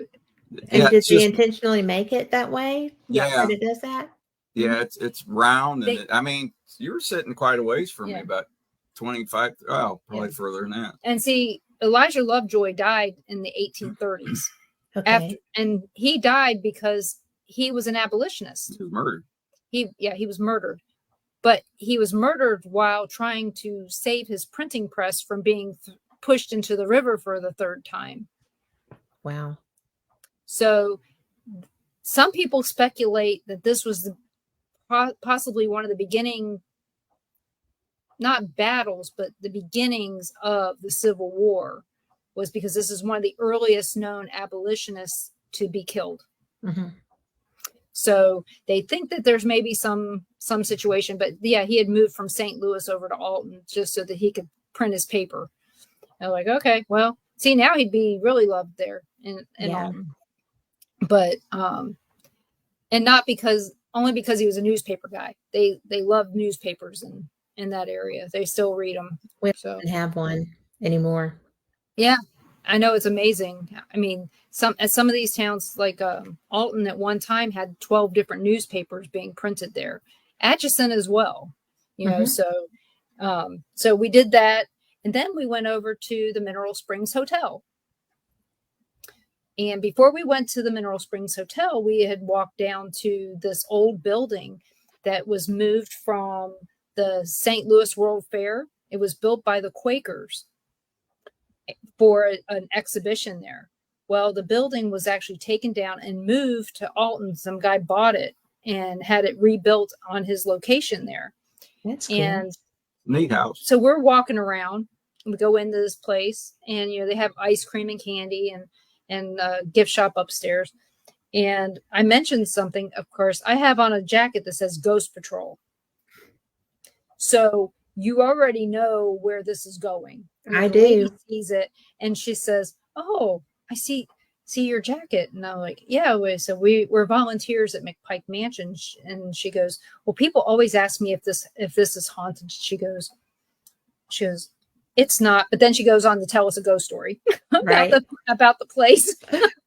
did they intentionally make it that way? Yeah. That it does that? Yeah, it's round, and I mean, you were sitting quite a ways from me, about 25. Oh, probably further than that. And see, Elijah Lovejoy died in the 1830s. Okay. And he died because he was an abolitionist. He was murdered. He was murdered. But he was murdered while trying to save his printing press from being pushed into the river for the third time. Wow. So some people speculate that this was possibly one of the beginning, not battles, but the beginnings of the Civil War, was because this is one of the earliest known abolitionists to be killed. Mm-hmm. So they think that there's maybe some situation, but yeah, he had moved from St. Louis over to Alton just so that he could print his paper. I'm like, okay, well, see, now he'd be really loved there in Alton. But and not only because he was a newspaper guy. They love newspapers in that area. They still read them. We don't have one anymore. Yeah, I know, it's amazing. I mean, some of these towns, like Alton, at one time had 12 different newspapers being printed there. Atchison as well, you know. So we did that, and then we went over to the Mineral Springs Hotel. And before we went to the Mineral Springs Hotel, we had walked down to this old building that was moved from the St. Louis World Fair. It was built by the Quakers for an exhibition there. Well, the building was actually taken down and moved to Alton. Some guy bought it and had it rebuilt on his location there. That's cool. And neat house. So we're walking around, and we go into this place, and they have ice cream and candy and gift shop upstairs. And I mentioned something, of course. I have on a jacket that says Ghost Patrol. So you already know where this is going. I do. Lady sees it, and she says, "Oh, I see your jacket." And I'm like, "Yeah." So we're volunteers at McPike Mansion, and she goes, "Well, people always ask me if this is haunted." She goes, "It's not." But then she goes on to tell us a ghost story about the place.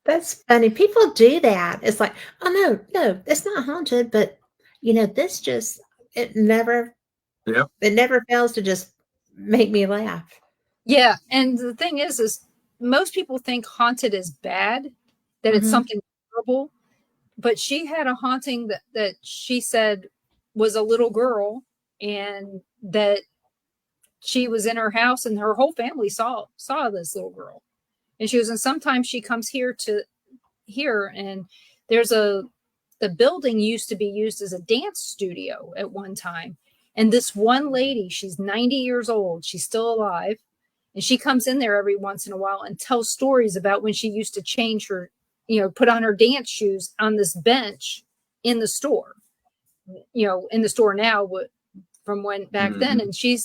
That's funny. People do that. It's like, oh no, it's not haunted, but this just it never fails to just make me laugh. Yeah, and the thing is most people think haunted is bad, that it's something terrible. But she had a haunting that she said was a little girl, and that she was in her house, and her whole family saw this little girl. And she goes, and sometimes she comes here, and there's the building used to be used as a dance studio at one time. And this one lady, she's 90 years old, she's still alive. And she comes in there every once in a while and tells stories about when she used to change her, put on her dance shoes on this bench in the store, in the store now, from when back then. And she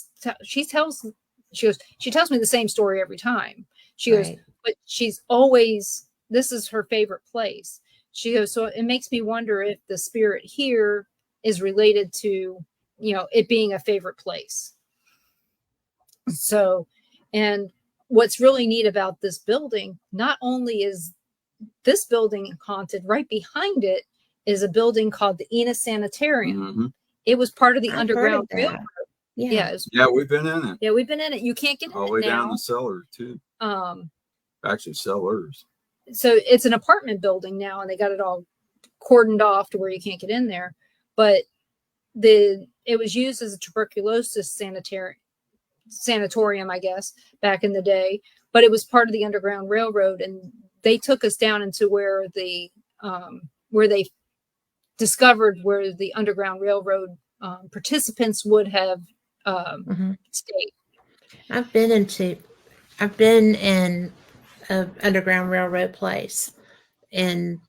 tells me the same story every time. She goes, but she's always, this is her favorite place. She goes, so it makes me wonder if the spirit here is related to, it being a favorite place. So, and what's really neat about this building, not only is this building haunted, right behind it is a building called the Enos Sanitarium. It was part of the Underground Railroad. Yeah, we've been in it. Yeah, we've been in it. You can't get in all the way down the cellar too. Actually, cellars. So it's an apartment building now, and they got it all cordoned off to where you can't get in there. But it was used as a tuberculosis sanatorium, I guess, back in the day. But it was part of the Underground Railroad, and they took us down into where they discovered where the Underground Railroad participants would have stayed. I've been in an Underground Railroad place, and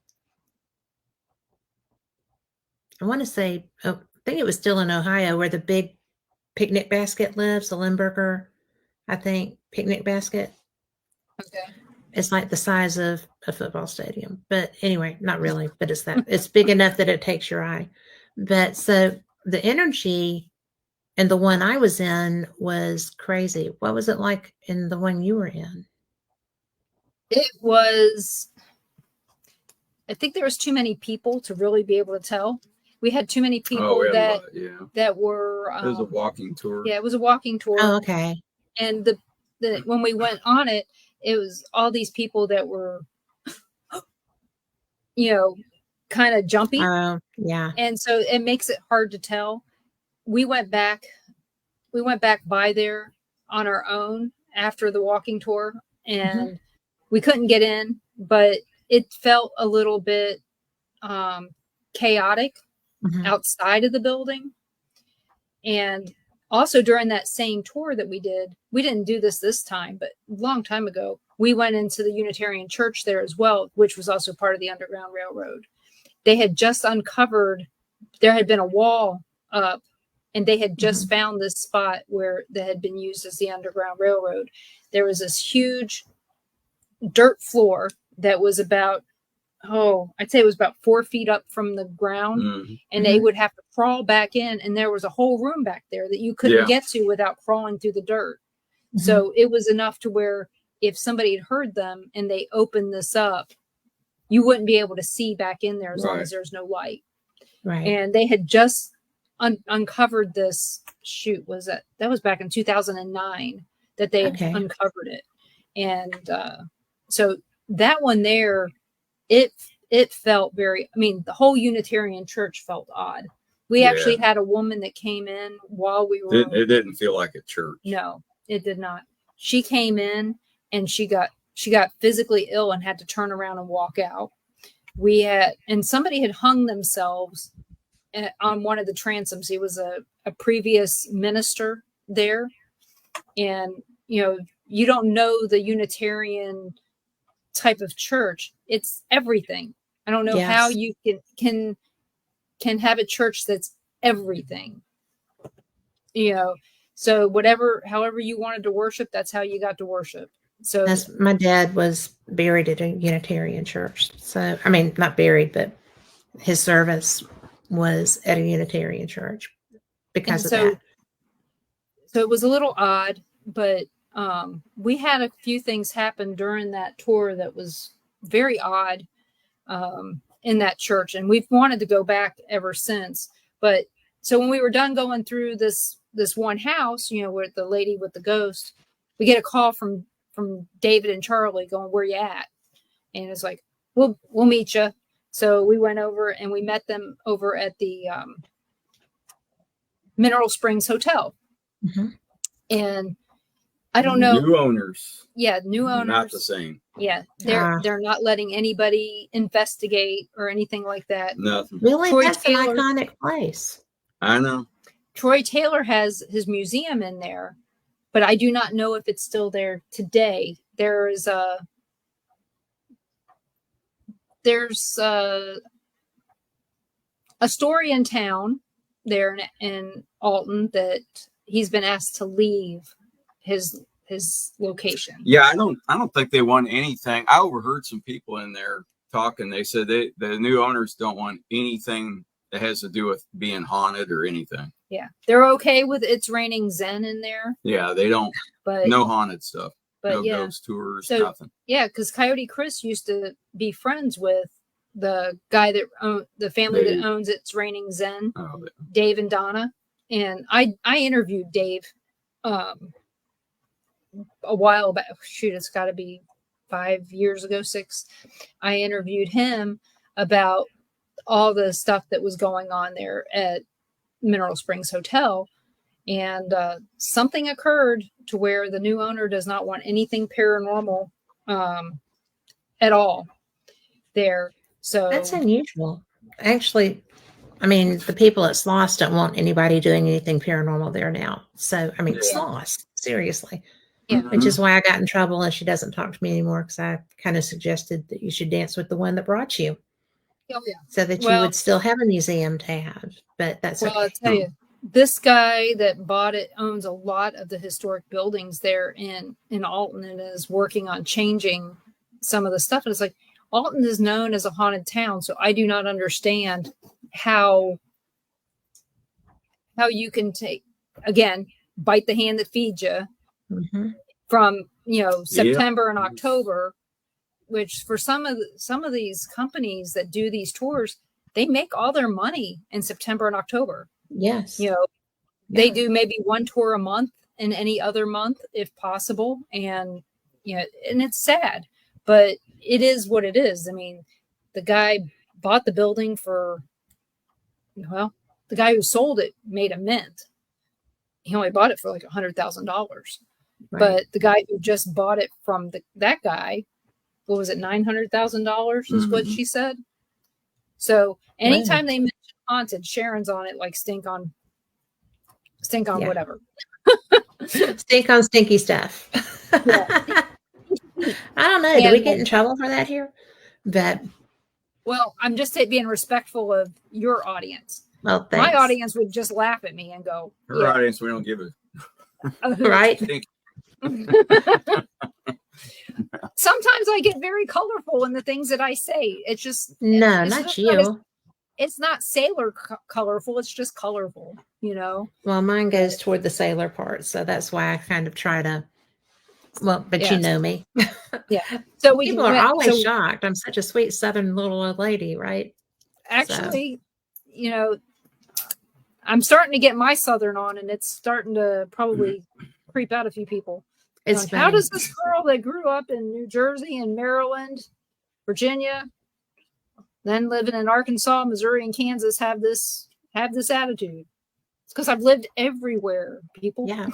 I want to say, I think it was still in Ohio, where the big picnic basket lives, the Limburger, I think, picnic basket. Okay. It's like the size of a football stadium. But anyway, not really, but it's big enough that it takes your eye. But so the energy in the one I was in was crazy. What was it like in the one you were in? It was, I think there was too many people to really be able to tell. We had too many Oh, people we had a that lot, yeah. that were. It was a walking tour. Yeah, it was a walking tour. Oh, okay. And the when we went on it, it was all these people that were, kind of jumpy. Yeah. And so it makes it hard to tell. We went back by there on our own after the walking tour, and we couldn't get in, but it felt a little bit chaotic outside of the building. And also during that same tour that we didn't do this time, but a long time ago, we went into the Unitarian Church there as well, which was also part of the Underground Railroad. They had just uncovered, there had been a wall up, and they had just found this spot where that had been used as the Underground Railroad. There was this huge dirt floor that was about, I'd say it was about 4 feet up from the ground, and they would have to crawl back in, and there was a whole room back there that you couldn't get to without crawling through the dirt. So it was enough to where if somebody had heard them and they opened this up, you wouldn't be able to see back in there as long as there's no light. Right. And they had just uncovered this. That was back in 2009 that they had uncovered it. And so that one there, it felt very, the whole Unitarian Church felt odd. We actually had a woman that came in while we were. It didn't feel like a church. No, it did not. She came in and she got physically ill and had to turn around and walk out. And somebody had hung themselves on one of the transoms. He was a previous minister there. And, you don't know the Unitarian type of church. It's everything. I don't know how you can have a church that's everything. So however you wanted to worship, that's how you got to worship. So my dad was buried at a Unitarian church. So, not buried, but his service was at a Unitarian church because of that. So it was a little odd, but we had a few things happen during that tour that was very odd in that church. And we've wanted to go back ever since. But so when we were done going through this one house, with the lady with the ghost, we get a call from David and Charlie going, "Where you at?" And it's like, we'll meet you. So we went over and we met them over at the Mineral Springs Hotel. And I don't know. New owners. Yeah, new owners. Not the same. Yeah, they're not letting anybody investigate or anything like that. Nothing. Really? That's an iconic place. I know. Troy Taylor has his museum in there, but I do not know if it's still there today. There's a story in town there in Alton that he's been asked to leave his location. Yeah, I don't think they want anything. I overheard some people in there talking. They said the new owners don't want anything that has to do with being haunted or anything. Yeah, they're okay with It's Raining Zen in there. Yeah, they don't. But no haunted stuff. But no ghost tours. Nothing. Yeah, because Coyote Chris used to be friends with the guy that the family that owns It's Raining Zen, Dave and Donna. And I interviewed Dave a while back. Shoot, it's got to be 5 years ago, 6. I interviewed him about all the stuff that was going on there at Mineral Springs Hotel. And something occurred to where the new owner does not want anything paranormal at all there. So that's unusual. Actually, the people at Sloss don't want anybody doing anything paranormal there now. So, Sloss, seriously. Yeah. Which is why I got in trouble and she doesn't talk to me anymore, because I kind of suggested that you should dance with the one that brought you. Oh, yeah. So that you would still have a museum to have. But that's okay. I'll tell you, this guy that bought it owns a lot of the historic buildings there in Alton and is working on changing some of the stuff. And it's like, Alton is known as a haunted town, so I do not understand how you can bite the hand that feeds you from September and October, which for some of these companies that do these tours, they make all their money in September and October. Yes. You know, they do maybe one tour a month in any other month if possible. And, you know, and it's sad, but it is what it is. I mean, the guy bought the building for, well, the guy who sold it made a mint. He only bought it for like $100,000. Right. But the guy who just bought it from that guy, what was it, $900,000 is what she said. So anytime they mention haunted, Sharon's on it like stink on whatever. Stink on stinky stuff. I don't know. Do we get in trouble for that here? Well, I'm just being respectful of your audience. Well, thanks. My audience would just laugh at me and go, her audience, we don't give it. Right. Sometimes I get very colorful in the things that I say. It's just not you. It's not sailor colorful. It's just colorful, you know. Well, mine goes toward the sailor part, so that's why I kind of try to. Well, but you know me. Yeah. So people are always shocked. I'm such a sweet Southern little old lady, right? Actually, you know, I'm starting to get my Southern on, and it's starting to probably creep out a few people. It's how does this girl that grew up in New Jersey and Maryland, Virginia, then living in Arkansas, Missouri, and Kansas have this attitude? It's because I've lived everywhere, people. Yeah.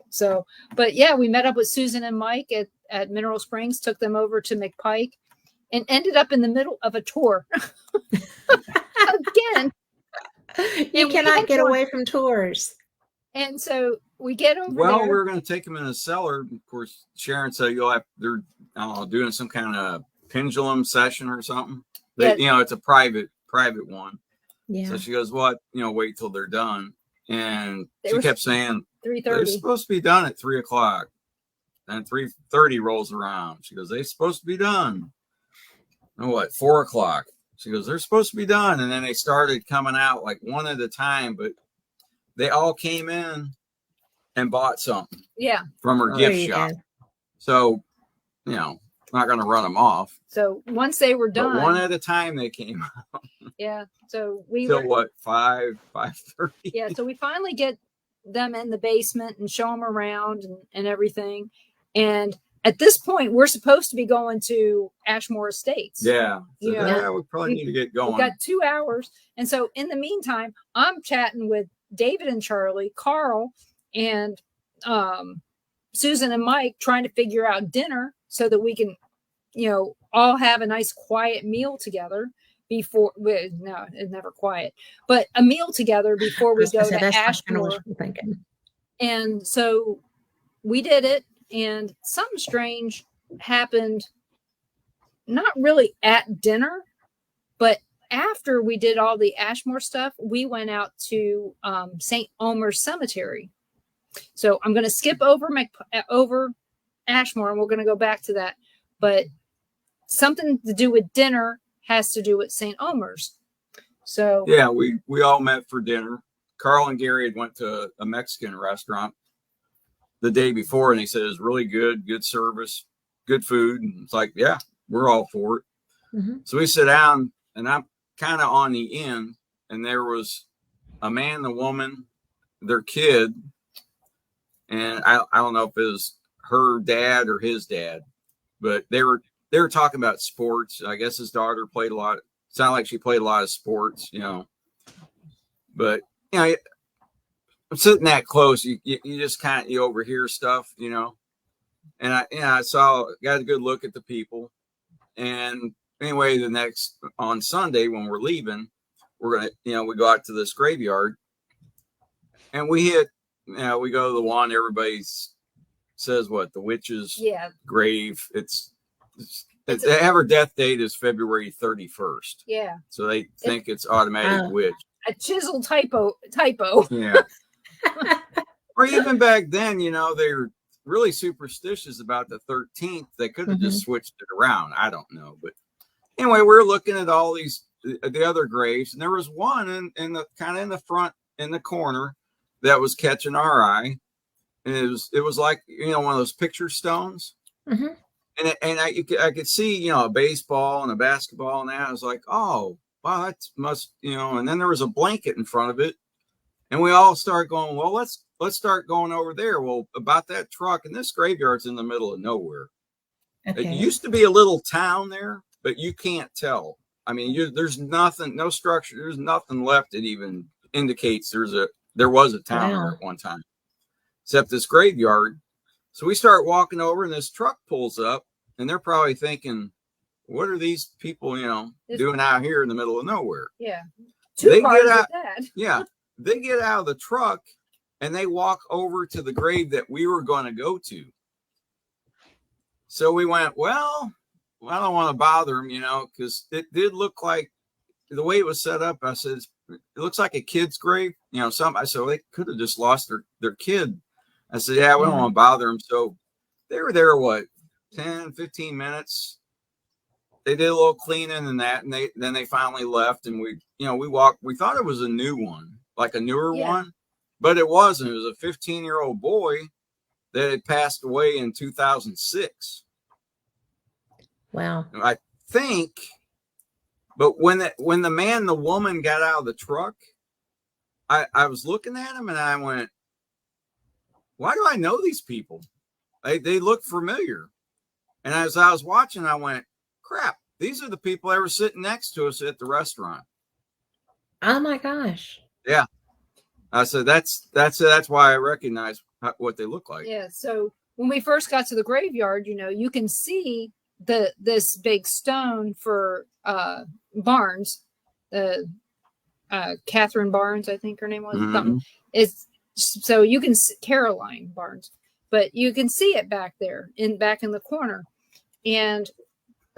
So, but yeah, we met up with Susan and Mike at Mineral Springs, took them over to McPike, and ended up in the middle of a tour. Again. You cannot get away from tours. And so we get over there. Well, we're going to take them in the cellar. Of course, Sharon said they're doing some kind of pendulum session or something. You know, it's a private one. Yeah. So she goes, "What? You know, wait till they're done." And she kept saying 3:30. They're supposed to be done at 3:00. And 3:30 rolls around. She goes, "They're supposed to be done." And what? 4:00. She goes, "They're supposed to be done." And then they started coming out like one at a time, but they all came in and bought something. Yeah. From her gift shop. So, you know, not going to run them off. So once they were done, but one at a time they came out. Yeah. So we till what, 5:30? Yeah. So we finally get them in the basement and show them around and everything. And at this point, we're supposed to be going to Ashmore Estates. Yeah. So we probably need to get going. We've got 2 hours. And so in the meantime, I'm chatting with David and Charlie, Carl, and Susan and Mike, trying to figure out dinner so that we can, you know, all have a nice quiet meal together before. No, it's never quiet, but a meal together before we go to Ashmore. And so we did it, and something strange happened. Not really at dinner, but after we did all the Ashmore stuff, we went out to St. Omer's Cemetery. So I'm going to skip over Ashmore, and we're going to go back to that. But something to do with dinner has to do with St. Omer's. So yeah, we all met for dinner. Carl and Gary had went to a Mexican restaurant the day before, and he said it was really good service, good food. And it's like, yeah, we're all for it. Mm-hmm. So we sit down, and I'm kind of on the end, and there was a man, a woman, their kid, and I don't know if it was her dad or his dad, but they were talking about sports. I guess his daughter played a lot. Sounded like she played a lot of sports, you know. But you know, I'm sitting that close, you just kind of you overhear stuff, you know. And I got a good look at the people. And anyway, on Sunday when we're leaving, we're gonna, you know, we go out to this graveyard, and we hit, you know, we go to the one everybody says what, the witch's grave. They have her death date is February 31st. Yeah. So they think it's automatic witch. A chisel typo. Yeah. Or even back then, you know, they're really superstitious about the 13th. They could have just switched it around. I don't know. But anyway, we're looking at all these, the other graves, and there was one in the kind of in the front, in the corner, that was catching our eye. And it was like, you know, one of those picture stones. Mm-hmm. And I could see, you know, a baseball and a basketball, and I was like, oh, wow, that must, and then there was a blanket in front of it. And we all start going, well, let's start going over there. Well, about that truck, and this graveyard's in the middle of nowhere. Okay. It used to be a little town there, but you can't tell. I mean, there's nothing, no structure. There's nothing left that even indicates there was a town there at one time, except this graveyard. So we start walking over, and this truck pulls up, and they're probably thinking, what are these people, doing out here in the middle of nowhere? Yeah. They get out. Yeah. They get out of the truck and they walk over to the grave that we were going to go to. So we went, well, I don't want to bother them, because it did look like the way it was set up. I said, it looks like a kid's grave, I said, well, they could have just lost their kid. I said, yeah, we don't want to bother them. So they were there, 10, 15 minutes. They did a little cleaning and that, and then they finally left, and we walked. We thought it was a new one, like a newer one, but it wasn't. It was a 15-year-old boy that had passed away in 2006. Wow. I think, but when the woman got out of the truck, I was looking at him and I went, why do I know these people? They look familiar. And as I was watching, I went, crap, these are the people that were sitting next to us at the restaurant. Oh my gosh. Yeah. I said, that's why I recognize what they look like. Yeah. So when we first got to the graveyard, you can see this big stone for Barnes, Catherine Barnes, I think her name was. Mm-hmm. It's so you can see Caroline Barnes, but you can see it back there back in the corner. And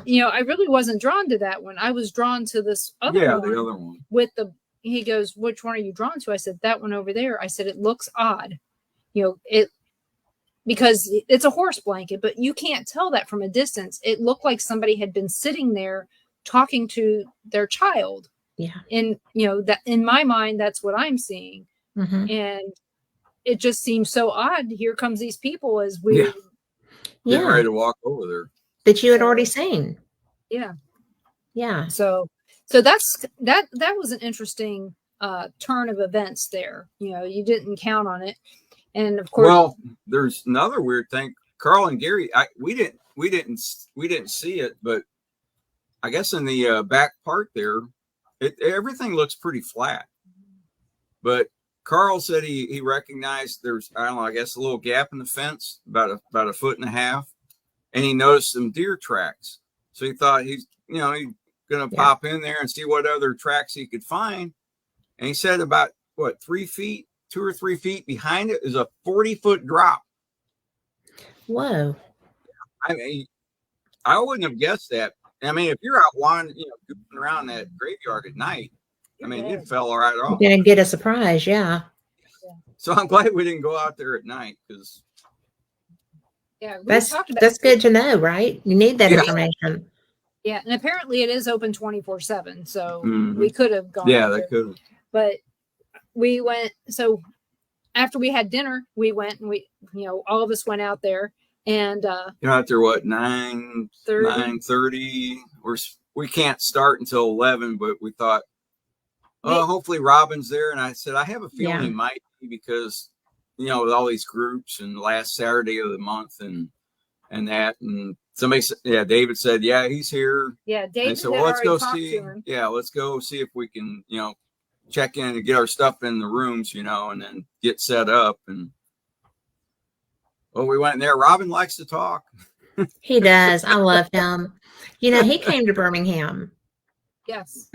I really wasn't drawn to that one. I was drawn to this other one. The other one. He goes, which one are you drawn to? I said, that one over there. I said, it looks odd. Because it's a horse blanket, but you can't tell that from a distance. It looked like somebody had been sitting there talking to their child. Yeah. And, that in my mind, that's what I'm seeing. Mm-hmm. And it just seems so odd. Here comes these people as we getting ready to walk over there. That you had already seen. Yeah. Yeah. So that was an interesting turn of events there. You didn't count on it. And of course, well, there's another weird thing. Carl and Gary, we didn't see it, but I guess in the back part there, everything looks pretty flat. But Carl said he recognized there's, I don't know, I guess a little gap in the fence, about a foot and a half, and he noticed some deer tracks. So he thought he's going to pop in there and see what other tracks he could find. And he said about 2 or 3 feet behind it is a 40-foot drop. Whoa. I mean, I wouldn't have guessed that. I mean, if you're out wandering, goofing around that graveyard at night, you'd fell right off. You're gonna get a surprise, yeah. So I'm glad we didn't go out there at night, because that's good to know, right? You need that information. Yeah, and apparently it is open 24/7, so we could have gone. Yeah, they could have. But we went. So after we had dinner, we went and we, all of us went out there. And you're out there 9:30. We can't start until 11, but we thought, hopefully Robin's there. And I said, I have a feeling he might be, because with all these groups and last Saturday of the month and that, and somebody said, David said, he's here. Yeah, David said, well, let's go see. Yeah, let's go see if we can check in and get our stuff in the rooms, and then get set up. And we went in there. Robin likes to talk. He does. I love him. He came to Birmingham. Yes.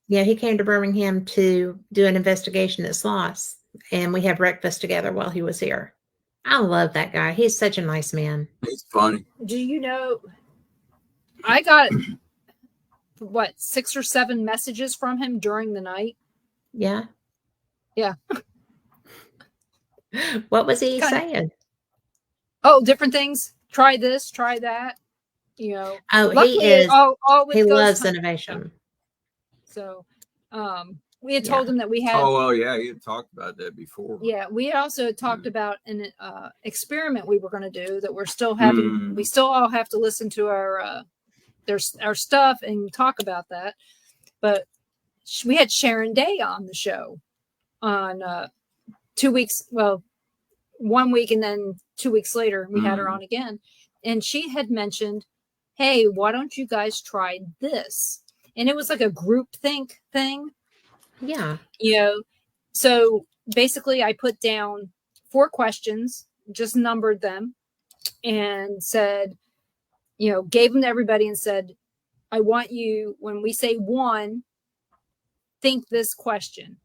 He came to Birmingham to do an investigation at Sloss, and we had breakfast together while he was here. I love that guy. He's such a nice man. He's funny. Do you know, I got 6 or 7 messages from him during the night. Yeah. Yeah. What was he saying? Oh, different things. Try this, try that. Oh, he is. He loves innovation. So, we had told him that we had. Oh, well, yeah, he had talked about that before. Yeah, we had also talked about an experiment we were going to do that we're still having. We still all have to listen to our stuff and talk about that. But we had Sharon Day on the show on 2 weeks. Well, 1 week and then 2 weeks later, we had her on again. And she had mentioned, hey, why don't you guys try this? And it was like a group think thing. Yeah. So basically I put down 4 questions, just numbered them and said, gave them to everybody and said, I want you, when we say 1, think this question.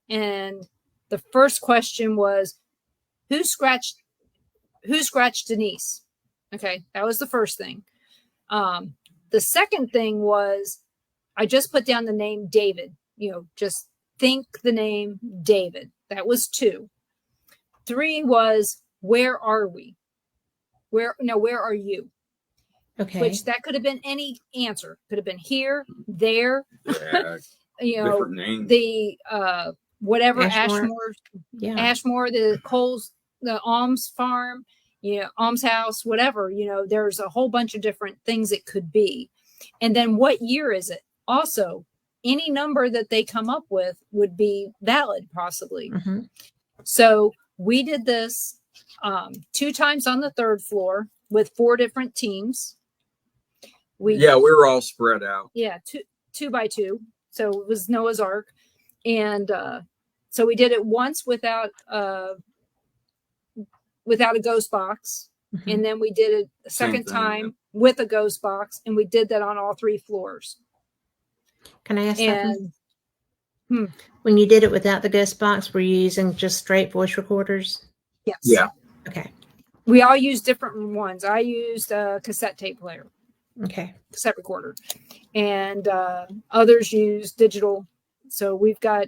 And the first question was, who scratched Denise? Okay, that was the first thing. The second thing was, I just put down the name David. Just think the name David. That was 2. 3 was, where are we? Where are you? Okay. Which that could have been any answer. Could have been here, there. Yeah, different names. The whatever Ashmore. Yeah. Ashmore, the Coles, the Alms Farm, Alms House, whatever. There's a whole bunch of different things it could be. And then what year is it? Also, any number that they come up with would be valid, possibly. Mm-hmm. So we did this 2 times on the 3rd floor with 4 different teams. We were all spread out. Yeah, two by 2. So it was Noah's Ark. And so we did it once without a ghost box. Mm-hmm. And then we did it a second time with a ghost box. And we did that on all 3 floors. Can I ask something? When you did it without the ghost box, were you using just straight voice recorders? Yes. Yeah. Okay. We all used different ones. I used a cassette tape player. Okay. Cassette recorder. And others used digital. So we've got,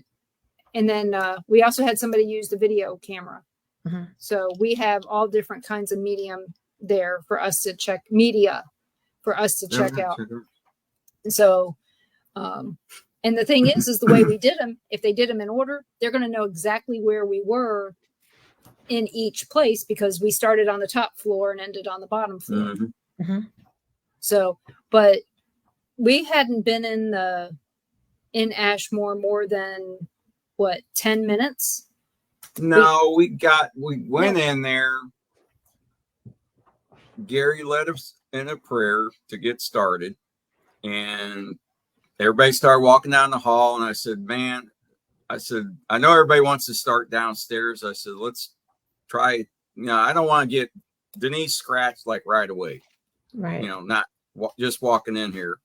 and then we also had somebody use the video camera. Mm-hmm. So we have all different kinds of medium there for us to check out. So, and the thing is the way we did them, if they did them in order, they're going to know exactly where we were in each place because we started on the top floor and ended on the bottom floor. Mm-hmm. Mm-hmm. So, but we hadn't been in Ashmore more than 10 minutes. No, we went in there. Gary led us in a prayer to get started, and everybody started walking down the hall. And I said, I know everybody wants to start downstairs. I said, let's try. I don't want to get Denise scratched like right away. Right. Not just walking in here.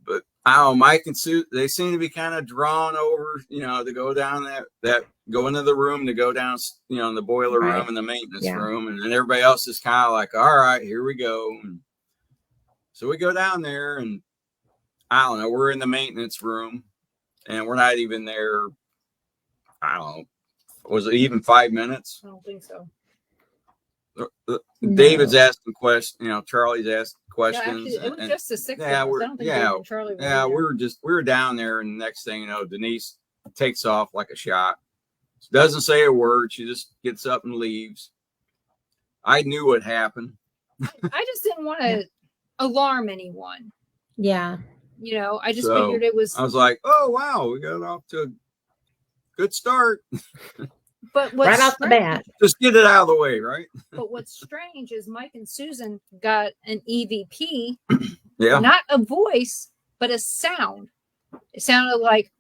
But I don't know, Mike and Sue, they seem to be kind of drawn over, to go down go into the room, to go down, in the boiler room and the maintenance room. And then everybody else is kind of like, all right, here we go. And so we go down there and I don't know, we're in the maintenance room and we're not even there. I don't know. Was it even 5 minutes? I don't think so. David's asking questions, Charlie's asking questions. Yeah, actually, it was just the 6 yeah, of us. I don't think David and Charlie were we were down there, and the next thing Denise takes off like a shot. She doesn't say a word. She just gets up and leaves. I knew what happened. I just didn't want to alarm anyone. Yeah. I just figured it was. I was like, oh wow, we got off to a good start. But right off the bat, just get it out of the way, right? But what's strange is Mike and Susan got an EVP, yeah, not a voice, but a sound. It sounded like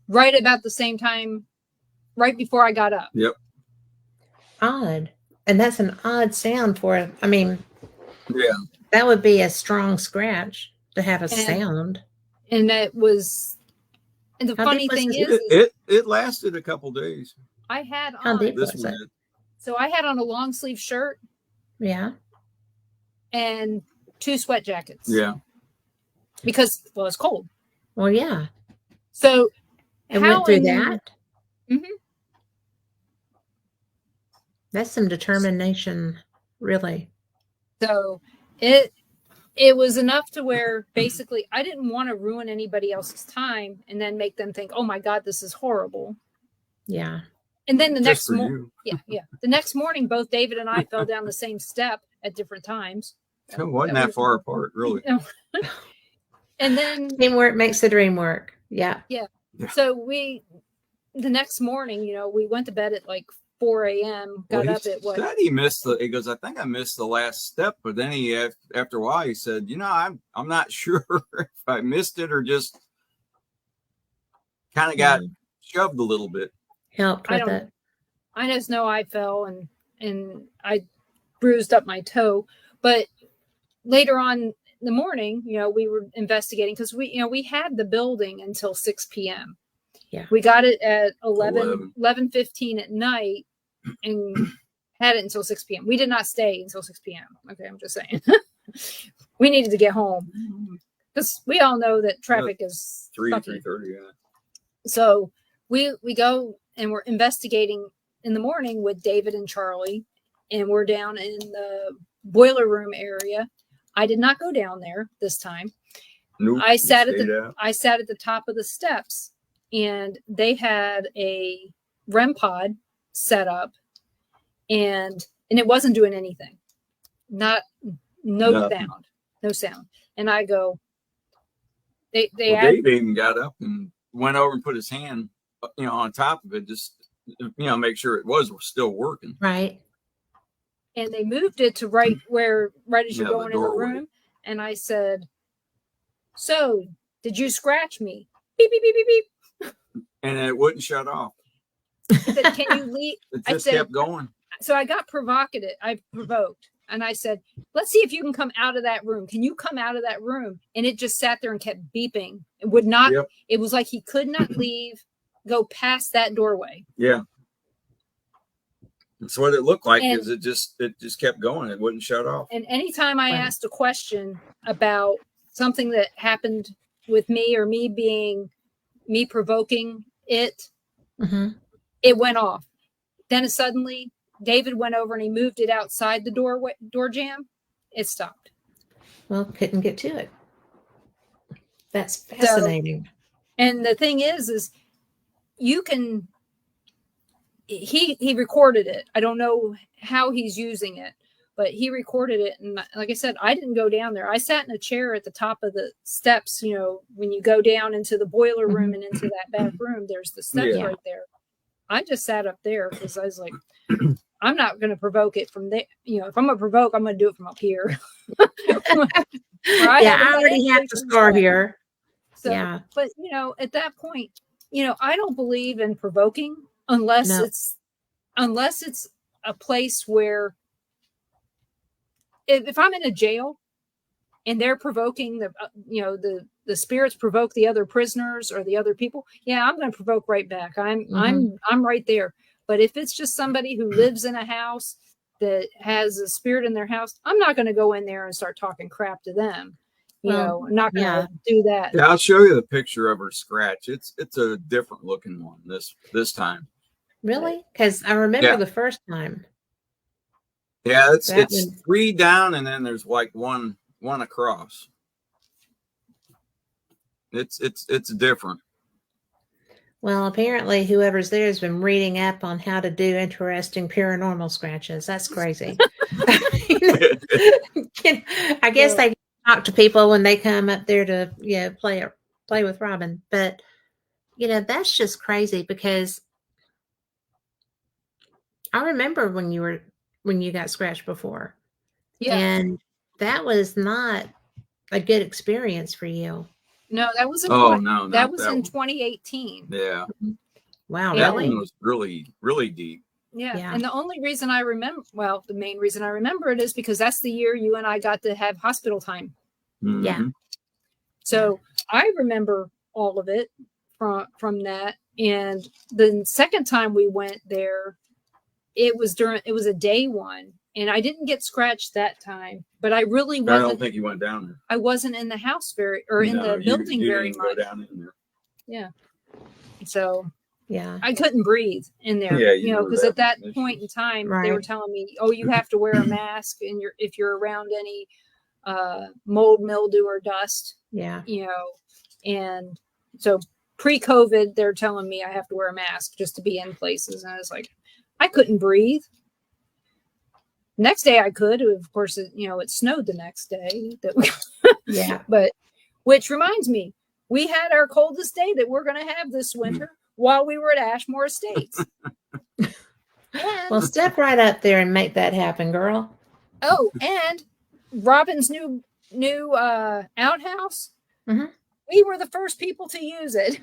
right about the same time, right before I got up. Yep. Odd, and that's an odd sound for it. I mean, yeah, that would be a strong scratch to have a sound. And it was. And the funny thing is, it lasted a couple days. I had on this one. So I had on a long sleeve shirt. Yeah. And 2 sweat jackets. Yeah. Because it's cold. Well, yeah. So it went through that. Mm-hmm. That's some determination, really. So it was enough to where basically I didn't want to ruin anybody else's time and then make them think, oh my God, this is horrible. Yeah. And then the next morning, the next morning, both David and I fell down the same step at different times. It wasn't that far apart, really. And then teamwork makes the dream work. Yeah. So the next morning, we went to bed at like 4 a.m. Got up at what? Said he missed he goes, I think I missed the last step, but then after a while he said, I'm not sure if I missed it or just kind of got shoved a little bit. Helped with it. I just know I fell and I bruised up my toe, but later on in the morning, we were investigating because we had the building until 6 p.m. Yeah. We got it at 11:15 at night and had it until 6 p.m. We did not stay until 6 p.m. Okay, I'm just saying. We needed to get home because we all know that traffic is 3:30. Yeah. So we go and we're investigating in the morning with David and Charlie, and we're down in the boiler room area. I did not go down there this time. Nope, I sat at the top of the steps, and they had a REM pod set up, and it wasn't doing anything. No sound. And I go, Dave even got up and went over and put his hand, on top of it, just make sure it was still working. Right. And they moved it to right as you're going in the room. And I said, so did you scratch me? Beep, beep, beep, beep, beep. And it wouldn't shut off. I said, can you leave? It just kept going. So I got provocative. I provoked. And I said, let's see if you can come out of that room. Can you come out of that room? And it just sat there and kept beeping. It would not. Yep. It was like he could not leave, go past that doorway. Yeah. That's what it looked like. Is it just kept going. It wouldn't shut off. And anytime I asked a question about something that happened with me or me provoking it, it went off. Then suddenly David went over and he moved it outside the door jamb. It stopped. Well, couldn't get to it. That's fascinating. And the thing is you can. He recorded it. I don't know how he's using it, but he recorded it. And like I said, I didn't go down there. I sat in a chair at the top of the steps. When you go down into the boiler room and into that back room, there's the steps right there. I just sat up there because I was like, I'm not going to provoke it from there. If I'm going to provoke, I'm going to do it from up here. I already have the scar here. So, yeah. But, at that point, I don't believe in provoking unless it's a place where if I'm in a jail and they're provoking the spirits provoke the other prisoners or the other people, I'm going to provoke right back. I'm right there. But if it's just somebody who lives in a house that has a spirit in their house, I'm not going to go in there and start talking crap to them. I'm not going to do that. Yeah, I'll show you the picture of her scratch. It's a different looking one this time. Really? Because I remember the first time. Yeah, it's 3 down and then there's like one across. It's different. Well, apparently whoever's there has been reading up on how to do interesting paranormal scratches. That's crazy. I guess they talk to people when they come up there to play with Robin. But that's just crazy because I remember when you got scratched before. Yeah. And that was not a good experience for you. No, that was in 2018. Yeah. Wow. That one was really, really deep. Yeah. And the only reason I remember, the main reason I remember it is because that's the year you and I got to have hospital time. Mm-hmm. Yeah. So I remember all of it from that. And the second time we went there, it was a day one. And I didn't get scratched that time, but I really wasn't. I don't think you went down there. I wasn't in the house in the building very much. Go down in there. Yeah. So yeah, I couldn't breathe in there. Yeah, because at that point in time, they were telling me, "Oh, you have to wear a mask, and if you're around any mold, mildew, or dust." Yeah. And so pre-COVID, they're telling me I have to wear a mask just to be in places, and I was like, I couldn't breathe. Next day I could, of course, it snowed the next day. Yeah. But Which reminds me, we had our coldest day that we're going to have this winter while we were at Ashmore Estates. Well, step right up there and make that happen, girl. Oh, and Robin's new outhouse. Mm-hmm. We were the first people to use it.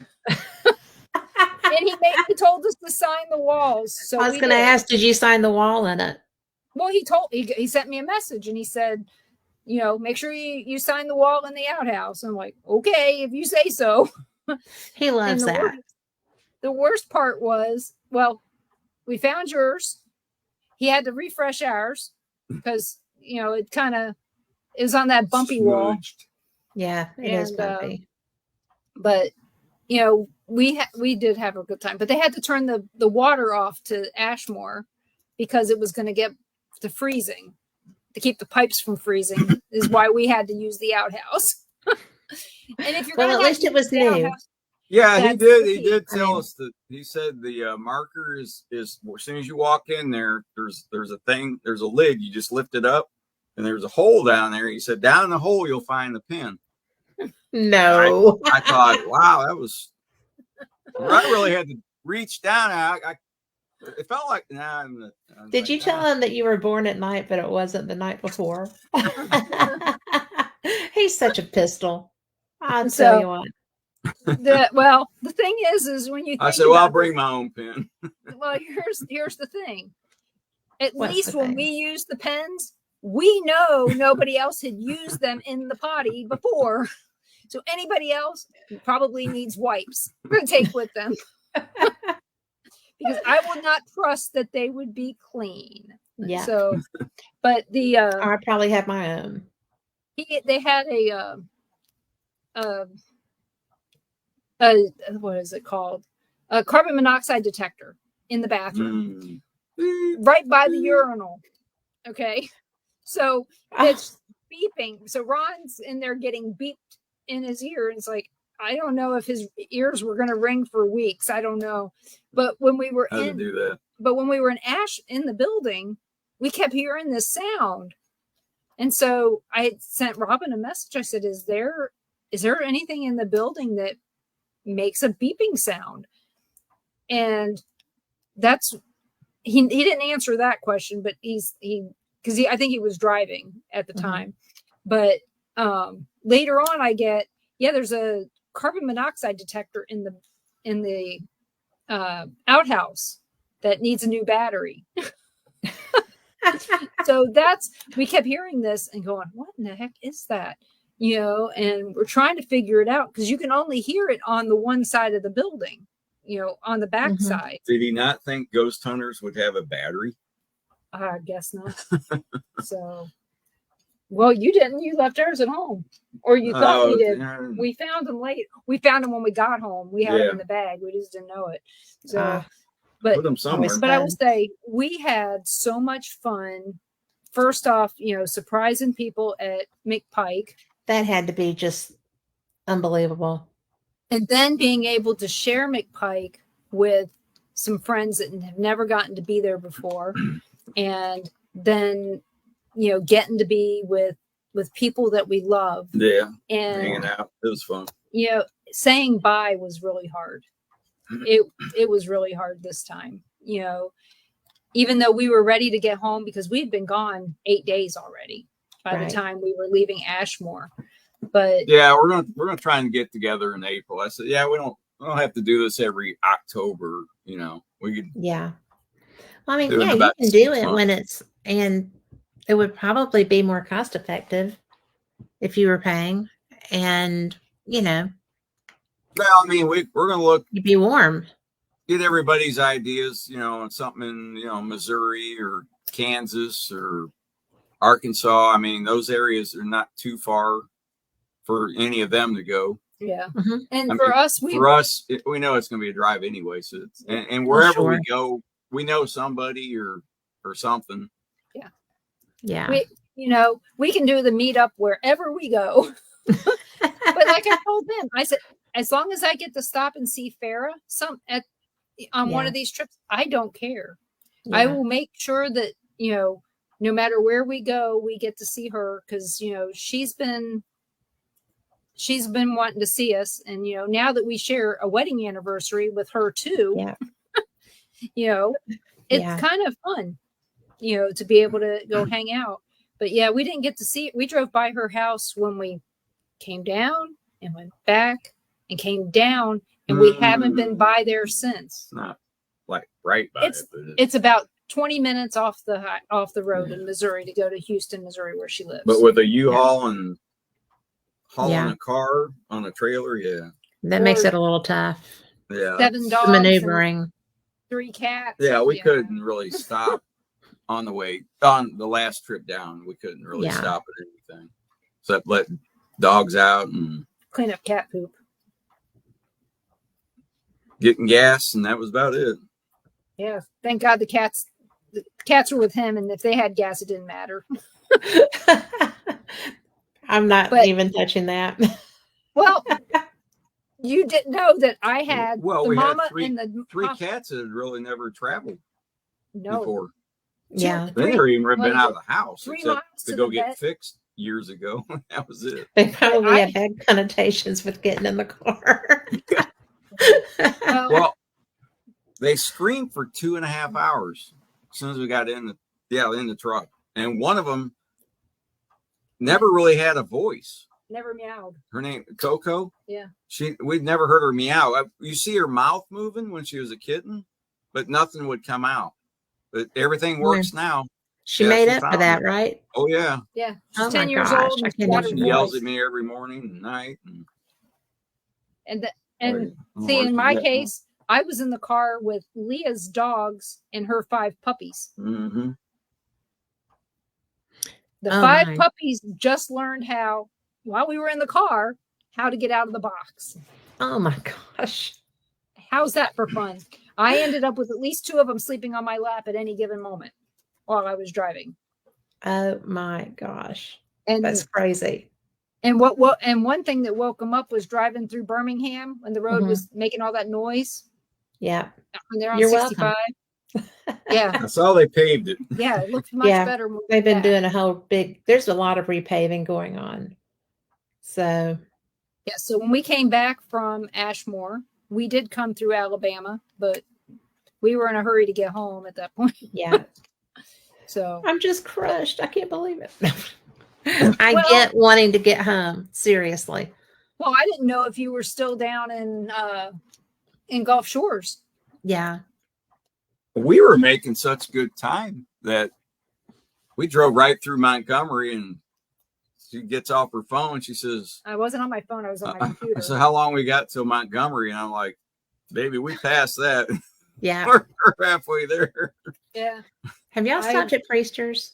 And he told us to sign the walls. So I was going to ask, did you sign the wall in it? Well, he sent me a message and he said, make sure you sign the wall in the outhouse. I'm like, okay, if you say so. He loves that. The worst part was, well, we found yours. He had to refresh ours because, it was on that bumpy wall. Yeah, it is bumpy. But, we did have a good time. But they had to turn the water off to Ashmore because it was going to get to freezing. To keep the pipes from freezing is why we had to use the outhouse. And if you're at least it was new. Outhouse, yeah, he did. He did tell us that. He said the marker is as soon as you walk in there, there's a lid. You just lift it up, and there's a hole down there. He said down in the hole you'll find the pin. No, I thought, wow, that was. I really had to reach down. It felt like. Did you tell him that you were born at night, but it wasn't the night before? He's such a pistol. I'll tell you what. The thing is when you think I said, well, I'll bring my own pen. Well, here's the thing. At least when we use the pens, we know nobody else had used them in the potty before. So anybody else probably needs wipes to take with them. Because I would not trust that they would be clean. Yeah. So, but I probably have my own. They had what is it called? A carbon monoxide detector in the bathroom, right by the urinal. Okay, so it's beeping. So Ron's in there getting beeped in his ear, and it's like, I don't know if his ears were going to ring for weeks. I don't know. But when we were in the building, we kept hearing this sound. And so I had sent Robin a message. I said, is there anything in the building that makes a beeping sound? And he didn't answer that question, but I think he was driving at the time. But later on there's a carbon monoxide detector in the outhouse that needs a new battery. So we kept hearing this and going, what in the heck is that? And we're trying to figure it out because you can only hear it on the one side of the building, on the back side. Did he not think ghost hunters would have a battery? I guess not. So, well, you didn't. You left ours at home. Or you thought we did. We found them late. We found them when we got home. We had them in the bag. We just didn't know it. So, put them somewhere. But I will say we had so much fun. First off, surprising people at McPike. That had to be just unbelievable. And then being able to share McPike with some friends that have never gotten to be there before. And then, getting to be with people that we love. Yeah. And hanging out. It was fun. Saying bye was really hard. It was really hard this time, even though we were ready to get home because we'd been gone 8 days already by the time we were leaving Ashmore. But yeah, we're gonna try and get together in April. I said, yeah, we don't have to do this every October. We could. Yeah. Well, I mean, you can do it when and it would probably be more cost effective if you were paying, and Well, I mean, we're gonna look. You'd be warm. Get everybody's ideas, on something in Missouri or Kansas or Arkansas. I mean, those areas are not too far for any of them to go. Yeah. Mm-hmm. And for us, we know it's going to be a drive anyway. So and wherever we go, we know somebody or something. Yeah. Yeah. We can do the meetup wherever we go. But like I told them, I said, as long as I get to stop and see Farrah on one of these trips, I don't care. Yeah. I will make sure that, no matter where we go, we get to see her because, she's she's been wanting to see us. And, now that we share a wedding anniversary with her too, it's kind of fun, to be able to go hang out. But yeah, we didn't get to see it. We drove by her house when we came down and went back and came down, and we haven't been by there since. Not like right by it's about 20 minutes off the road in Missouri to go to Houston, Missouri, where she lives. But with a U-Haul and hauling a car on a trailer, that makes it a little tough. Yeah, 7 dogs, maneuvering, 3 cats. Yeah, we couldn't really stop on the last trip down. We couldn't really stop at anything except let dogs out and clean up cat poop, getting gas, and that was about it. Yeah, thank God the cats were with him, and if they had gas, it didn't matter. I'm not even touching that. Well, you didn't know that I had we mama had and the three cats that had really never traveled They before. never even been out of the house 3 except miles to go get fixed years ago. That was it. They probably had bad connotations with getting in the car. Well, they screamed for 2.5 hours as soon as we got in the truck, and one of them never really had a voice. Never meowed. Her name Coco. Yeah. We'd never heard her meow. You see her mouth moving when she was a kitten, but nothing would come out. But everything works now. She made up for that, right? Oh yeah. Yeah. She's 10 years old. She yells at me every morning and night. And see, in my case, I was in the car with Leah's dogs and her 5 puppies. Mm-hmm. The 5 puppies just learned while we were in the car, how to get out of the box. Oh my gosh. How's that for fun? I ended up with at least 2 of them sleeping on my lap at any given moment while I was driving. Oh my gosh. And that's crazy. And and one thing that woke them up was driving through Birmingham when the road was making all that noise. Yeah. When they're on You're 65. Yeah. I saw they paved it. Yeah, it looked much better. They've been doing a whole there's a lot of repaving going on. So so when we came back from Ashmore, we did come through Alabama, but we were in a hurry to get home at that point. Yeah. So I'm just crushed. I can't believe it. I get wanting to get home. Seriously. Well, I didn't know if you were still down in Gulf Shores. Yeah. We were making such good time that we drove right through Montgomery, and she gets off her phone. She says, I wasn't on my phone. I was on my computer. I said, how long we got till Montgomery? And I'm like, baby, we passed that. Yeah. We're halfway there. Yeah. Have y'all stopped at Priester's?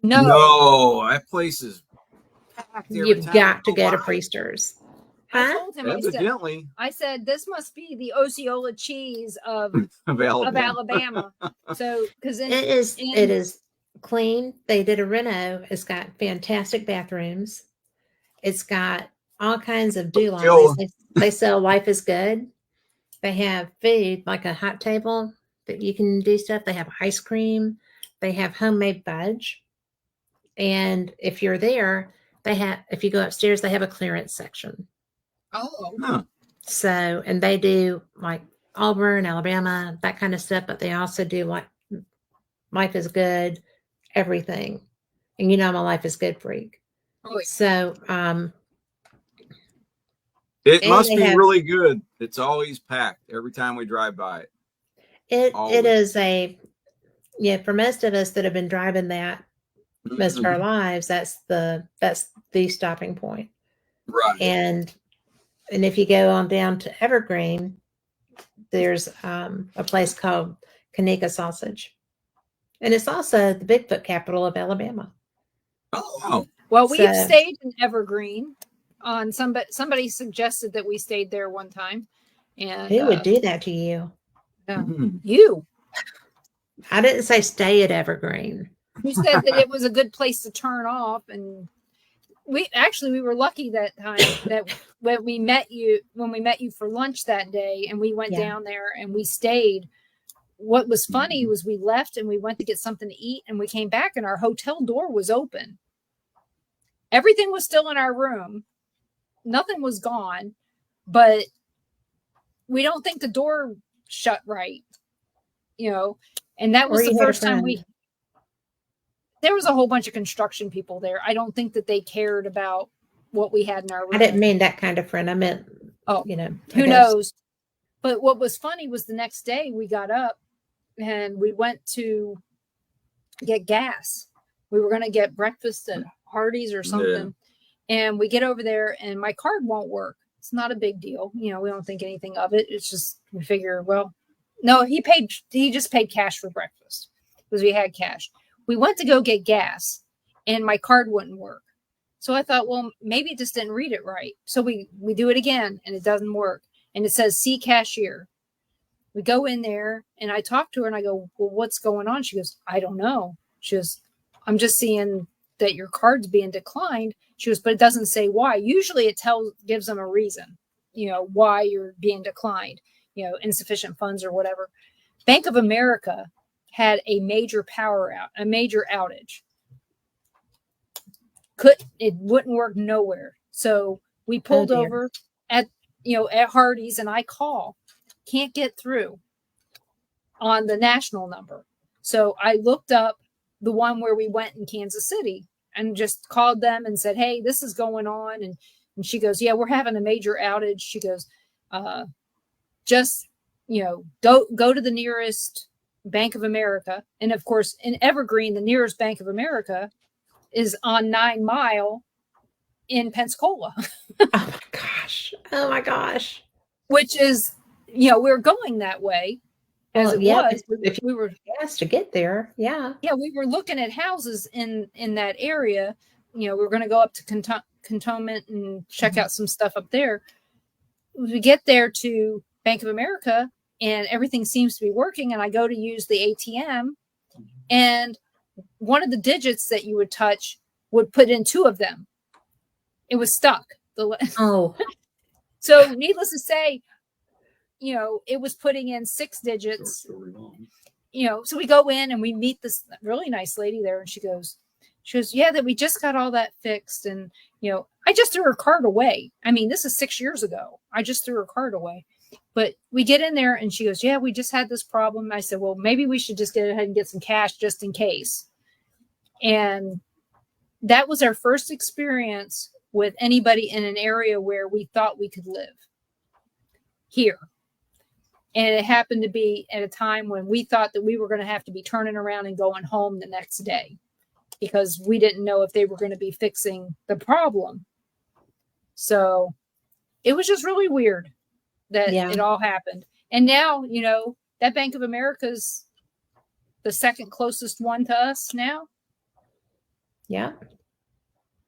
No, that place is packed. You've got to go to Priester's. I told him, evidently. I said, this must be the Osceola cheese of Alabama. So, because it is clean. They did a reno. It's got fantastic bathrooms. It's got all kinds of do-lines. They sell Life is Good. They have food like a hot table that you can do stuff. They have ice cream. They have homemade fudge. And if you're there, if you go upstairs, they have a clearance section. Oh. Huh. So, and they do like Auburn, Alabama, that kind of stuff, but they also do like Life is Good, everything. And I'm a Life is Good freak. Oh, yeah. So, it must be really good. It's always packed every time we drive by it. It is for most of us that have been driving that most of our lives, that's the stopping point. Right. And if you go on down to Evergreen, there's a place called Kanika Sausage. And it's also the Bigfoot capital of Alabama. Oh. Well, we've stayed in Evergreen. Somebody suggested that we stayed there one time. And who would do that to you? You. I didn't say stay at Evergreen. You said that it was a good place to turn off, and we were lucky that time that when we met you for lunch that day, and we went down there and we stayed. What was funny was we left and we went to get something to eat, and we came back and our hotel door was open. Everything was still in our room, nothing was gone, but we don't think the door shut right, and that was the first time there was a whole bunch of construction people there. I don't think that they cared about what we had in our room. I didn't mean that kind of friend. I meant, who knows? But what was funny was the next day we got up and we went to get gas. We were going to get breakfast at Hardee's or something. Yeah. And we get over there and my card won't work. It's not a big deal. We don't think anything of it. It's just, we figure, well, no, he just paid cash for breakfast because we had cash. We went to go get gas and my card wouldn't work. So I thought, well, maybe it just didn't read it right. So we do it again and it doesn't work. And it says, see cashier. We go in there and I talk to her and I go, well, what's going on? She goes, I don't know. She goes, I'm just seeing that your card's being declined. She goes, but it doesn't say why. Usually it gives them a reason, why you're being declined, insufficient funds or whatever. Bank of America had a major outage. It wouldn't work nowhere. So we pulled over at Hardee's and I can't get through on the national number. So I looked up the one where we went in Kansas City and just called them and said, hey, this is going on. And she goes, yeah, we're having a major outage. She goes, just, go to the nearest Bank of America. And of course, in Evergreen, the nearest Bank of America is on 9 Mile in Pensacola. Oh my gosh. Which is, we're going that way as it was. If we were asked to get there. Yeah. Yeah. We were looking at houses in that area. We were going to go up to Cantonment and check out some stuff up there. We get there to Bank of America and everything seems to be working. And I go to use the ATM and one of the digits that you would touch would put in 2 of them. It was stuck. Oh. So needless to say, it was putting in 6 digits, so we go in and we meet this really nice lady there and she goes, yeah, that we just got all that fixed. And, I just threw her card away. I mean, this is 6 years ago. I just threw her card away, but we get in there and she goes, yeah, we just had this problem. I said, well, maybe we should just get ahead and get some cash just in case. And that was our first experience with anybody in an area where we thought we could live here. And it happened to be at a time when we thought that we were going to have to be turning around and going home the next day because we didn't know if they were going to be fixing the problem. So it was just really weird that it all happened. And now, that Bank of America's the second closest one to us now. Yeah.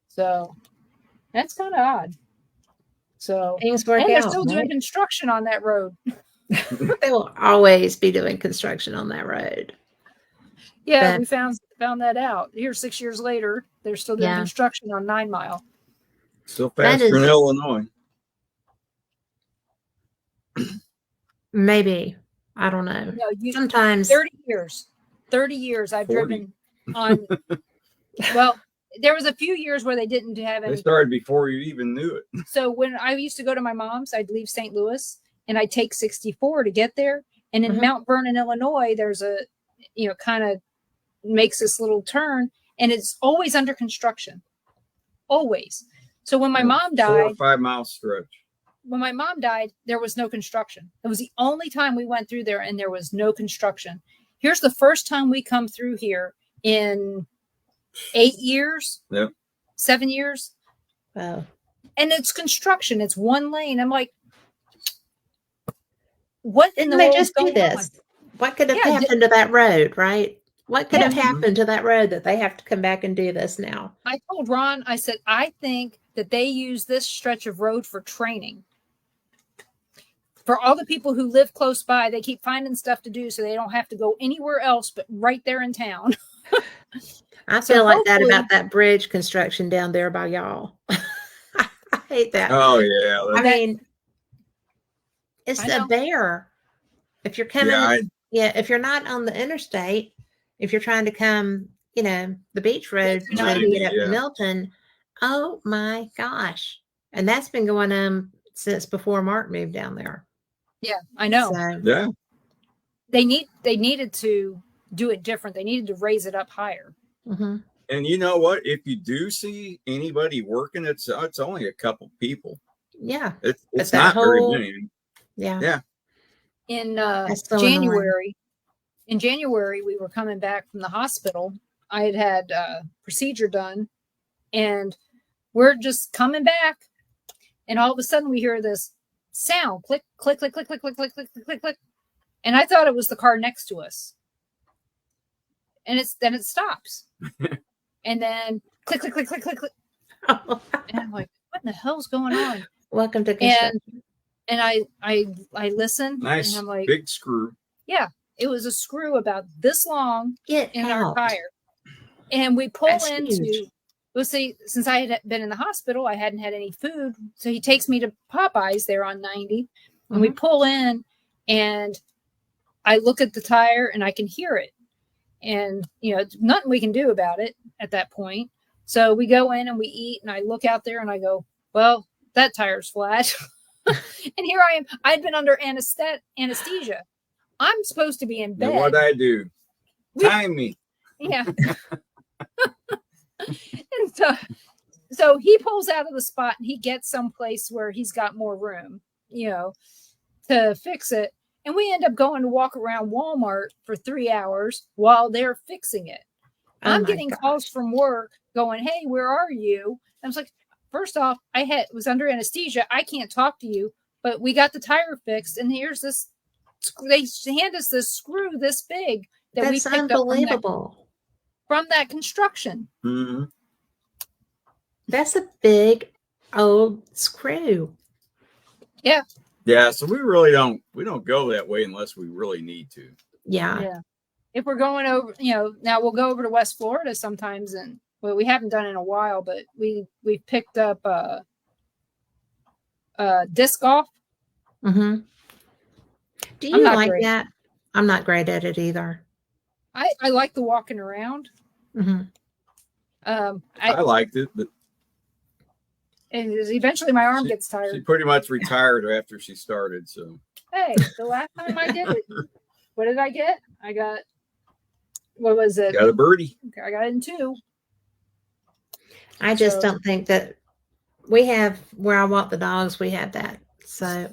So that's kind of odd. So things work out. They're still doing construction on that road. They will always be doing construction on that road. Yeah, we found that out. Here 6 years later, they're still doing construction on 9 Mile. Still faster in Illinois. Maybe. I don't know. No, sometimes 30 years I've 40. Driven on. Well, there was a few years where they didn't have any. They started before you even knew it. So when I used to go to my mom's, I'd leave St. Louis and I'd take 64 to get there. And in Mount Vernon, Illinois, there's a, kind of makes this little turn and it's always under construction. Always. So when my mom died, 4 or 5 mile stretch. When my mom died, there was no construction. It was the only time we went through there and there was no construction. Here's the first time we come through here in 8 years. Yep. 7 years. Wow. And it's construction. It's 1 lane. I'm like, what in the world? They just do this. What could have happened to that road, right? What could have happened to that road that they have to come back and do this now? I told Ron, I said, I think that they use this stretch of road for training. For all the people who live close by, they keep finding stuff to do so they don't have to go anywhere else but right there in town. I feel like that about that bridge construction down there by y'all. I hate that. Oh, yeah. I mean, it's a bear. If you're coming, if you're not on the interstate, if you're trying to come, the beach road, trying to get up to Milton, oh my gosh. And that's been going on since before Mark moved down there. Yeah, I know. So, Yeah. They needed to do it different. They needed to raise it up higher. mhm. And you know what? If you do see anybody working, it's only a couple people. Yeah. It's that not very whole- many. Yeah. Yeah. In That's so annoying. January, we were coming back from the hospital. I had a procedure done, and we're just coming back, and all of a sudden we hear this sound, click, click, click, click, click, click, click, click, click, click, and I thought it was the car next to us. And then it stops, and then click, click, click, click, click, click, and I'm like, what in the hell's going on? Welcome to construction. And I listen, Nice and I'm like, big screw. yeah, it was a screw about this long Get in out. our tire. And we pull That's into, huge. well, see, since I had been in the hospital, I hadn't had any food. So he takes me to Popeyes there on 90. And we pull in, and I look at the tire, and I can hear it. And, it's nothing we can do about it at that point. So we go in and we eat, and I look out there and I go, well, that tire's flat. And here I am. I'd been under anesthesia. I'm supposed to be in bed. And what I do? Time me. Yeah. And so he pulls out of the spot, and he gets someplace where he's got more room, to fix it. And we end up going to walk around Walmart for 3 hours while they're fixing it. I'm getting calls from work going, hey, where are you? And I was like, first off, was under anesthesia. I can't talk to you, but we got the tire fixed. And here's this, they hand us this screw this big that we picked unbelievable. up from that construction. Mm-hmm. That's a big old screw. Yeah. Yeah, so we don't go that way unless we really need to. Yeah. If we're going over, now we'll go over to West Florida sometimes, and we haven't done it in a while, but we picked up disc golf. Mm-hmm. Do you like that? I'm not great at it either. I like the walking around. Mm-hmm. I liked it, but eventually my arm gets tired. She pretty much retired after she started. So hey, the last time I did it, what did I get? I got, what was it? Got a birdie. I got it in 2. I just don't think that we have where I walk the dogs. We have that. So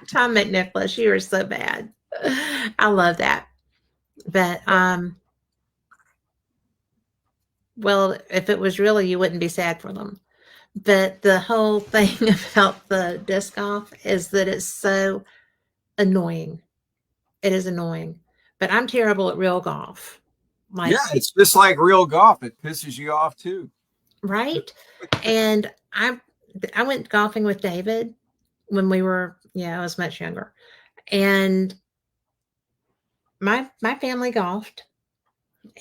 Tom McNicholas, you are so bad. I love that. But well, if it was really, you wouldn't be sad for them. But the whole thing about the disc golf is that it's so annoying. It is annoying. But I'm terrible at real golf. Yeah, it's just like real golf. It pisses you off too. Right? And I went golfing with David when we were, I was much younger. And my family golfed,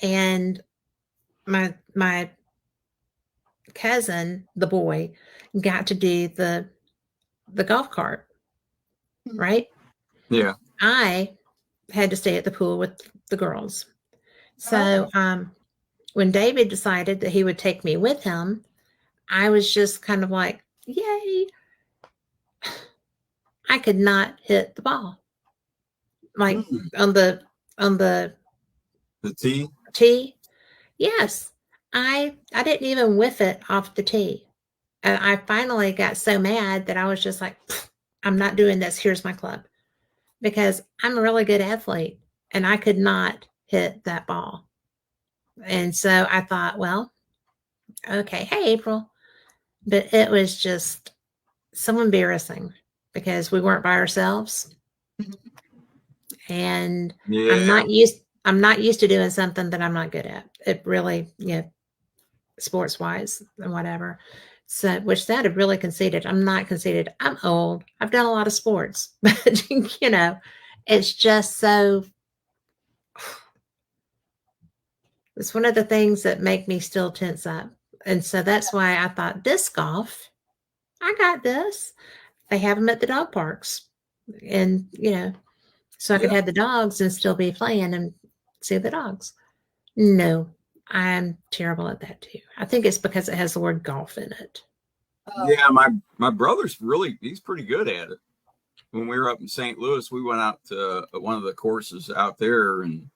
and my cousin, the boy, got to do the golf cart, right? Yeah. I had to stay at the pool with the girls. So when David decided that he would take me with him, I was just kind of like, yay. I could not hit the ball. Like on the tee. Yes. I didn't even whiff it off the tee. And I finally got so mad that I was just like, I'm not doing this. Here's my club. Because I'm a really good athlete, and I could not hit that ball. And so I thought, well, okay, hey, April. But it was just so embarrassing because we weren't by ourselves. And I'm not used to doing something that I'm not good at. It really, sports wise and whatever. So, which sounded really conceited. I'm not conceited. I'm old. I've done a lot of sports, but it's just so, it's one of the things that make me still tense up. And so that's why I thought disc golf, I got this. They have them at the dog parks, and, so I could have the dogs and still be playing and see the dogs. No, I'm terrible at that too. I think it's because it has the word golf in it. Yeah, my brother's he's pretty good at it. When we were up in St. Louis, we went out to one of the courses out there, and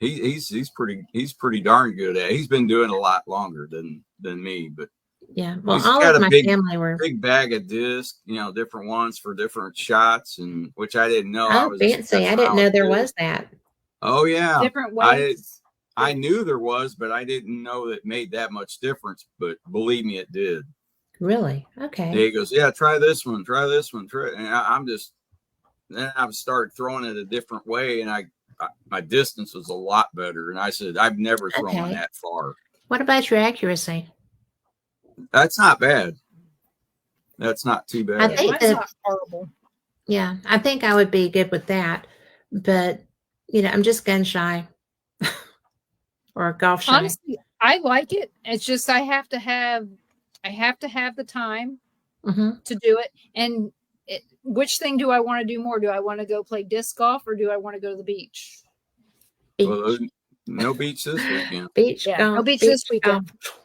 he's pretty darn good at it. He's been doing it a lot longer than me, but Yeah. Well, he's all got of a my family were. big bag of discs, different ones for different shots, and which I didn't know. I Oh, was fancy. I messing didn't around know with there this. was that. Oh yeah, Different ways. I knew there was, but I didn't know that made that much difference. But believe me, it did. Really? And Okay. he goes, "Yeah, try this one, and I'm just then I started throwing it a different way, and my distance was a lot better. And I said, I've never thrown Okay. that far. What about your accuracy? That's not bad. That's not too I bad. Yeah, think mine's that, not horrible. yeah, I think I would be good with that. But, I'm just gun shy or golf shy. Honestly, I like it. It's just I have to have the time Mm-hmm. to do it. And which thing do I want to do more? Do I want to go play disc golf or do I want to go to the beach? Beach. Well, no beach this weekend. Beach Yeah, golf. no beach beach this weekend. golf.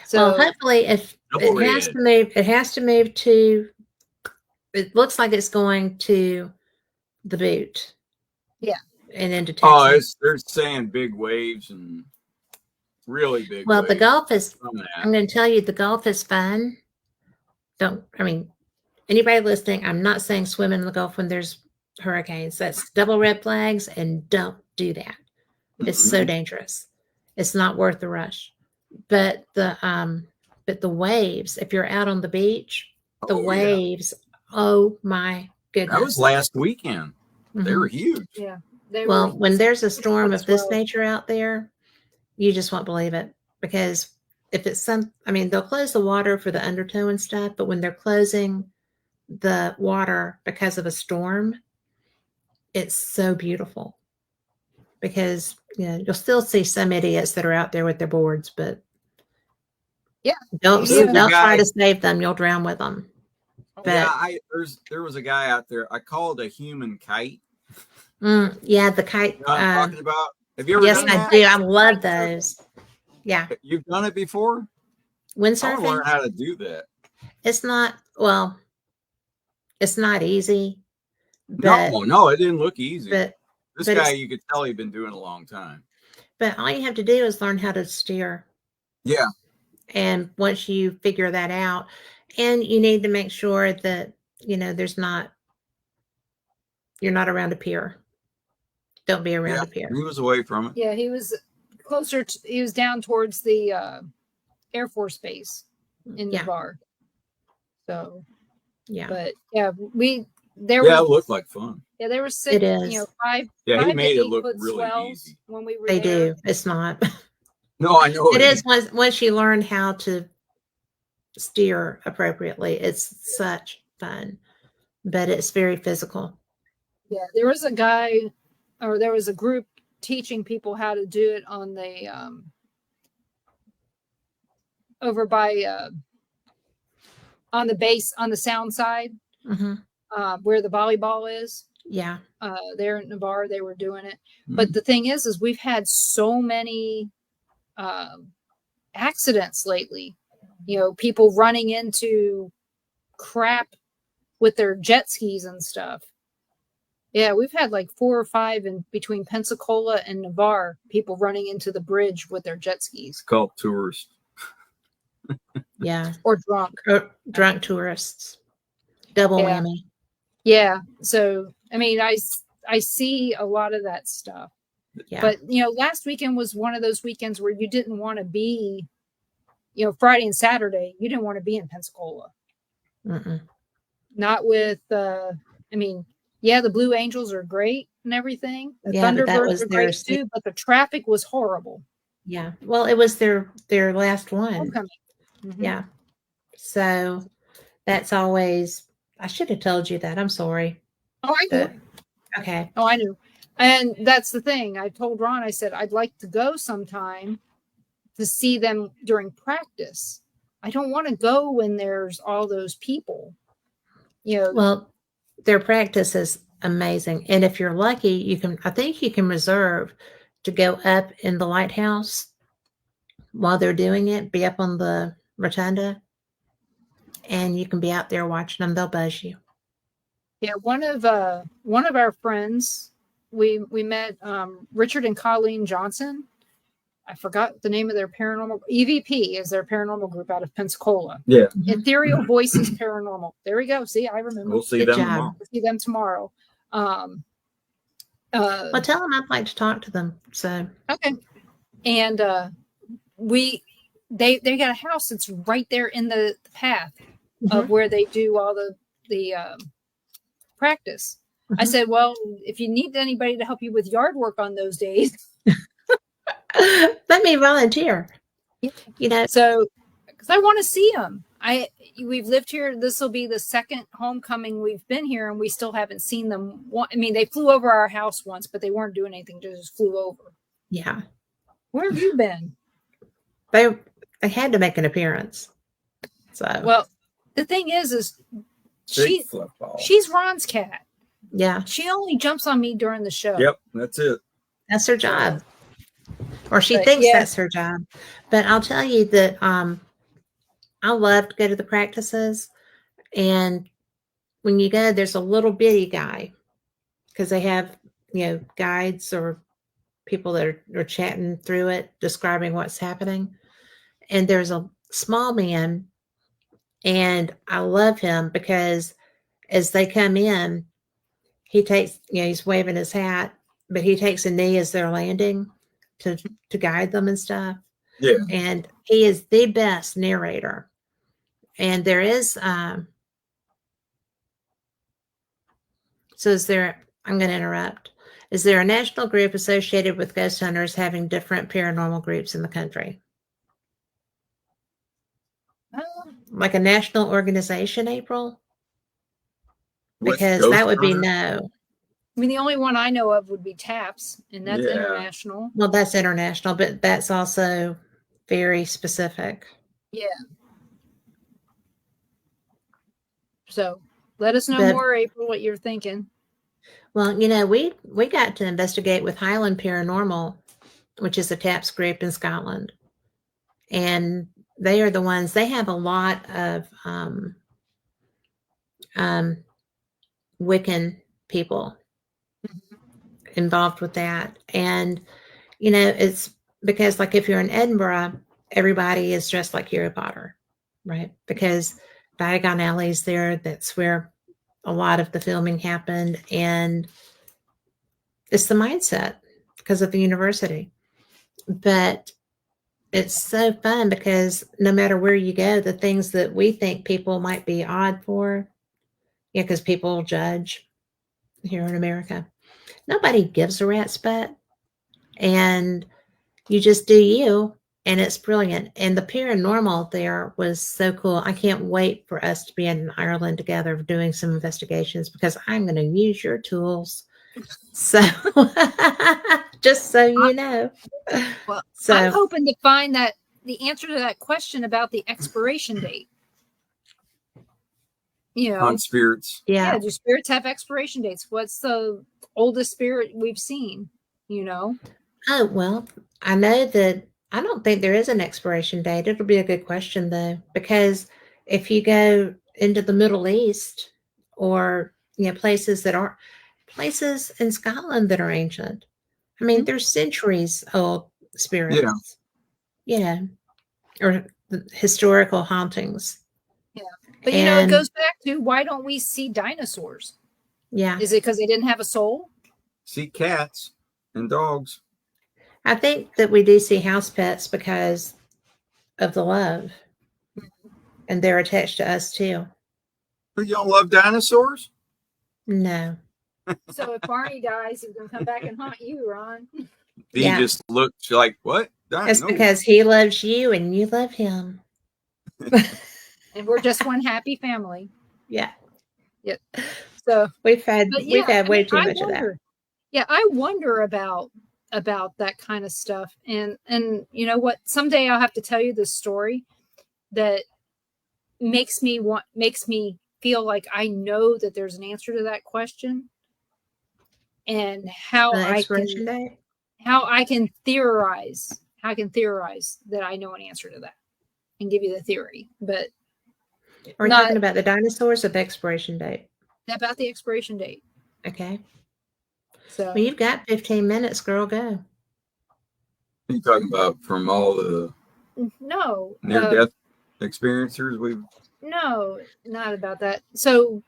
So Well, hopefully, if Double it has red. to move, it has to move to. It looks like it's going to the boot. Yeah. And into Oh, Texas. they're saying big waves and really big Well, waves. the golf is. from that. I'm going to tell you, the golf is fun. Anybody listening, I'm not saying swim in the Gulf when there's hurricanes. That's double red flags, and don't do that. It's so dangerous. It's not worth the rush. But the waves, if you're out on the beach, the Oh, yeah. waves, oh my goodness. That was last weekend. They Mhm. were huge. yeah. Well, when there's a storm of this well. nature out there, you just won't believe it. Because if it's they'll close the water for the undertow and stuff, but when they're closing the water because of a storm, it's so beautiful. Because you'll still see some idiots that are out there with their boards, but Yeah. don't try to save them. You'll drown with them. But, yeah, there was a guy out there. I called a human kite. Yeah, the kite. You know what I'm talking about? Have you ever Yes, done I that? do. I love those. Yeah. You've done it before? I Windsurfing. want to learn how to do that. It's not easy. But, no, it didn't look easy. But this guy, you could tell he'd been doing it a long time. But all you have to do is learn how to steer. Yeah. And once you figure that out, and you need to make sure that, you're not around a pier. Don't be around a pier. He was away from it. Yeah, he was closer. He was down towards the Air Force Base in Navarre. So, yeah. But yeah, it looked like fun. Yeah, there were 6, it is. 5. Yeah, 5 he made to it look 8 foot really swells easy. when we were They there. do. It's not. No, I know it is. Once you learn how to steer appropriately, it's such fun, but it's very physical. Yeah, there was a guy, or there was a group teaching people how to do it on the over by on the base, on the sound side, where the volleyball is. Yeah. There in Navarre, they were doing it. But the thing is we've had so many accidents lately. People running into crap with their jet skis and stuff. Yeah, we've had like 4 or 5 in between Pensacola and Navarre, people running into the bridge with their jet skis. It's called tourists. Yeah. Or drunk. Drunk tourists. Double whammy. Yeah. So, I see a lot of that stuff. Yeah. But, last weekend was one of those weekends where you didn't want to be, Friday and Saturday, you didn't want to be in Pensacola. Not with, the Blue Angels are great and everything. The Thunderbirds are great too, but the traffic was horrible. Yeah. Well, it was their last one. Homecoming. Yeah. So that's always, I should have told you that. I'm sorry. Oh, I knew. Okay. Oh, I knew. And that's the thing. I told Ron, I said, I'd like to go sometime to see them during practice. I don't want to go when there's all those people. Well, their practice is amazing. And if you're lucky, I think you can reserve to go up in the lighthouse while they're doing it, be up on the rotunda. and you can be out there watching them. They'll buzz you. Yeah, one of our friends, we met Richard and Colleen Johnson. I forgot the name of their paranormal. EVP is their paranormal group out of Pensacola. Yeah. Ethereal Voices Paranormal. There we go. See, I remember. We'll see Good them job. tomorrow. We'll see them tomorrow. Well, tell them I'd like to talk to them. So Okay. And they got a house that's right there in the path of where they do all the practice. I said, well, if you need anybody to help you with yard work on those days, let me volunteer. You know, so because I want to see them. We've lived here. This will be the second homecoming we've been here, and we still haven't seen them. I mean, they flew over our house once, but they weren't doing anything. They just flew over. yeah, Where have you been? they had to make an appearance. So Well, the thing is Big fluff ball. she's Ron's cat. yeah, She only jumps on me during the show. Yep, that's it. that's her job, or she But, thinks yeah. that's her job. But I'll tell you that I love to go to the practices, and when you go, there's a little bitty guy because they have guides or people that are chatting through it, describing what's happening. And there's a small man, and I love him because as they come in, he takes, he's waving his hat, but he takes a knee as they're landing to guide them and stuff. Yeah. And he is the best narrator. And there is, so is there, I'm going to interrupt. Is there a national group associated with ghost hunters having different paranormal groups in the country? Like a national organization, April? Because that would be no. I mean, the only one I know of would be TAPS, and that's international. Well, that's international, but that's also very specific. Yeah. So let us know more, April, what you're thinking. Well, we got to investigate with Highland Paranormal, which is a TAPS group in Scotland. And they are the ones, they have a lot of Wiccan people involved with that. And, it's because like if you're in Edinburgh, everybody is dressed like Harry Potter, right? Because Diagon Alley's there. That's where a lot of the filming happened. And it's the mindset because of the university. But it's so fun because no matter where you go, the things that we think people might be odd for, because people judge here in America. Nobody gives a rat's butt. And you just do you. And it's brilliant. And the paranormal there was so cool. I can't wait for us to be in Ireland together doing some investigations because I'm going to use your tools. So just so you know. Well, so I'm hoping to find the answer to that question about the expiration date. On spirits. Yeah. Do spirits have expiration dates? What's the oldest spirit we've seen? Oh, well, I know that I don't think there is an expiration date. It'll be a good question, though, because if you go into the Middle East or, places in Scotland that are ancient, I mean, they're centuries old spirits, or historical hauntings. Yeah. But, it goes back to why don't we see dinosaurs? Yeah. Is it because they didn't have a soul? See cats and dogs. I think that we do see house pets because of the love. And they're attached to us too. But you don't love dinosaurs? No. So if Barney dies, he's going to come back and haunt you, Ron. He just looked like, what? That's because he loves you and you love him. And we're just one happy family. Yeah. Yep. So we've had way too much of that. Yeah, I wonder about that kind of stuff. And you know what? Someday I'll have to tell you this story that makes me feel like I know that there's an answer to that question, and how I can theorize that I know an answer to that and give you the theory. But Are we Not talking about the dinosaurs or the expiration date? about the expiration date. Okay. So Well, you've got 15 minutes, girl. Go. You talking about from all the no, near-death experiencers we've? no, not about that. So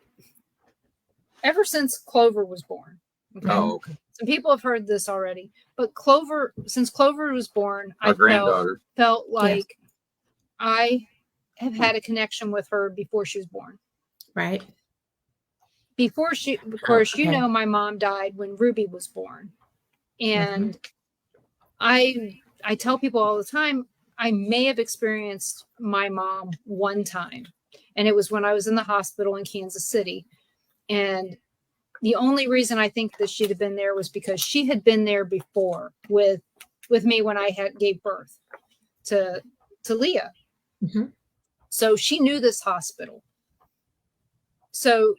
ever since Clover was born, okay, Oh, okay. some people have heard this already, but since Clover was born, Our granddaughter. felt like I have had a connection with her before she was born. Right. Before of course, Okay. my mom died when Ruby was born. And I tell people all the time, I may have experienced my mom one time. And it was when I was in the hospital in Kansas City. And the only reason I think that she'd have been there was because she had been there before with me when I gave birth to Leah. Mm-hmm. So she knew this hospital. So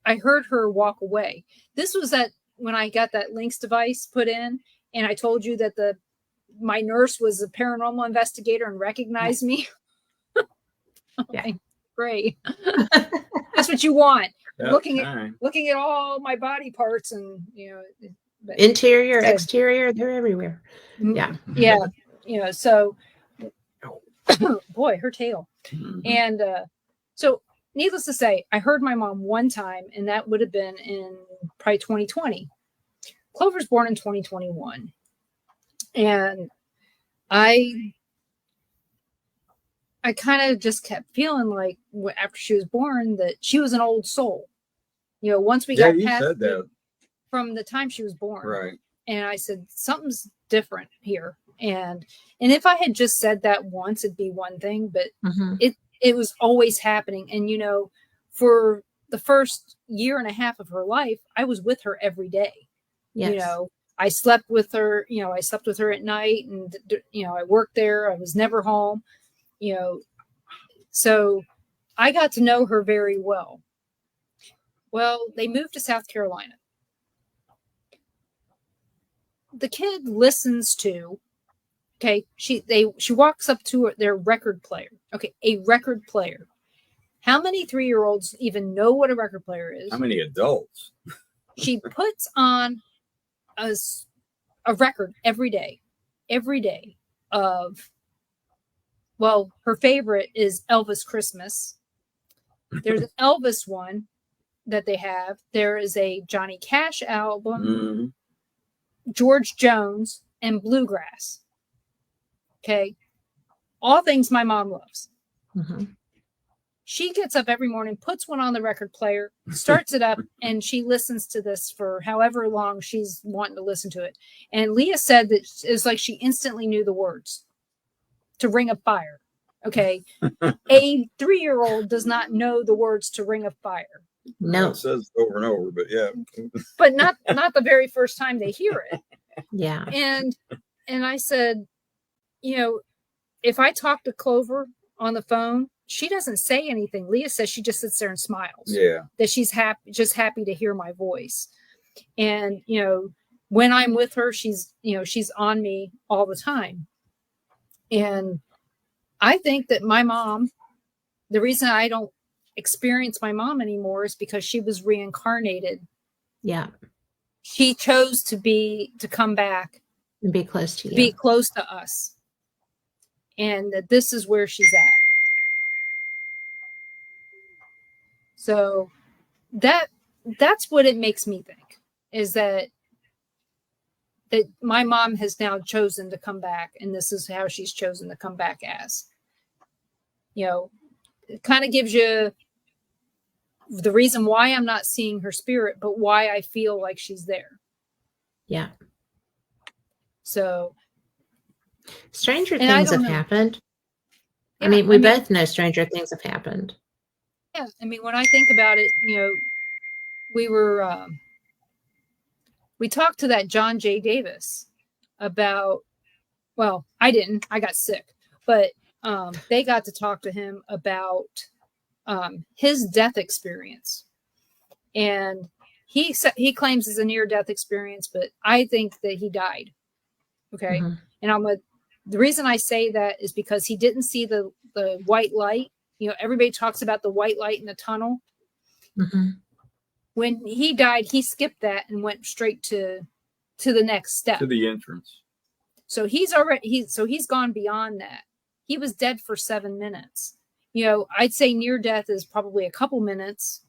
I heard her walk away. This was when I got that Lynx device put in, and I told you that my nurse was a paranormal investigator and recognized me. Yeah. Okay, great. That's what you want. Yep, Looking at all my body parts, and interior, exterior, they're everywhere. Yeah. Yeah. So boy, her tail. Mm-hmm. And so needless to say, I heard my mom one time, and that would have been in probably 2020. Clover's born in 2021. And I kind of just kept feeling like after she was born that she was an old soul. Once we got past said that. From the time she was born. Right. And I said, something's different here. And if I had just said that once, it'd be one thing, but it was always happening. And, for the first year and a half of her life, I was with her every day. Yes. I slept with her, I slept with her at night, and, I worked there. I was never home, so I got to know her very well. Well, they moved to South Carolina. The kid listens to, okay, she walks up to their record player. Okay, a record player. How many 3-year-olds even know what a record player is? How many adults? She puts on a record every day of, well, her favorite is Elvis Christmas. There's an Elvis one that they have. There is a Johnny Cash album, George Jones, and bluegrass. Okay. All things my mom loves. She gets up every morning, puts one on the record player, starts it up, and she listens to this for however long she's wanting to listen to it. And Leah said that it's like she instantly knew the words to Ring of Fire. Okay. A 3-year-old does not know the words to Ring of Fire. No. It says over and over, but yeah. But not the very first time they hear it. Yeah. And I said, if I talk to Clover on the phone, she doesn't say anything. Leah says she just sits there and smiles. Yeah. That she's happy to hear my voice. And, when I'm with her, she's on me all the time. And I think that my mom, the reason I don't experience my mom anymore is because she was reincarnated. Yeah. She chose to come back and be close to you. Be close to us. And that this is where she's at. So that's what it makes me think, is that my mom has now chosen to come back, and this is how she's chosen to come back as. It kind of gives you the reason why I'm not seeing her spirit, but why I feel like she's there. Yeah. So stranger things have happened. Yeah, we both know stranger things have happened. Yeah. When I think about it, we talked to that John J. Davis about, well, I didn't, I got sick, but they got to talk to him about his death experience. And he claims it's a near-death experience, but I think that he died. Okay. And the reason I say that is because he didn't see the white light everybody talks about the white light in the tunnel. Mm-hmm. When he died, he skipped that and went straight to the next step. To the entrance. So he's gone beyond that. He was dead for 7 minutes. I'd say near death is probably a couple minutes,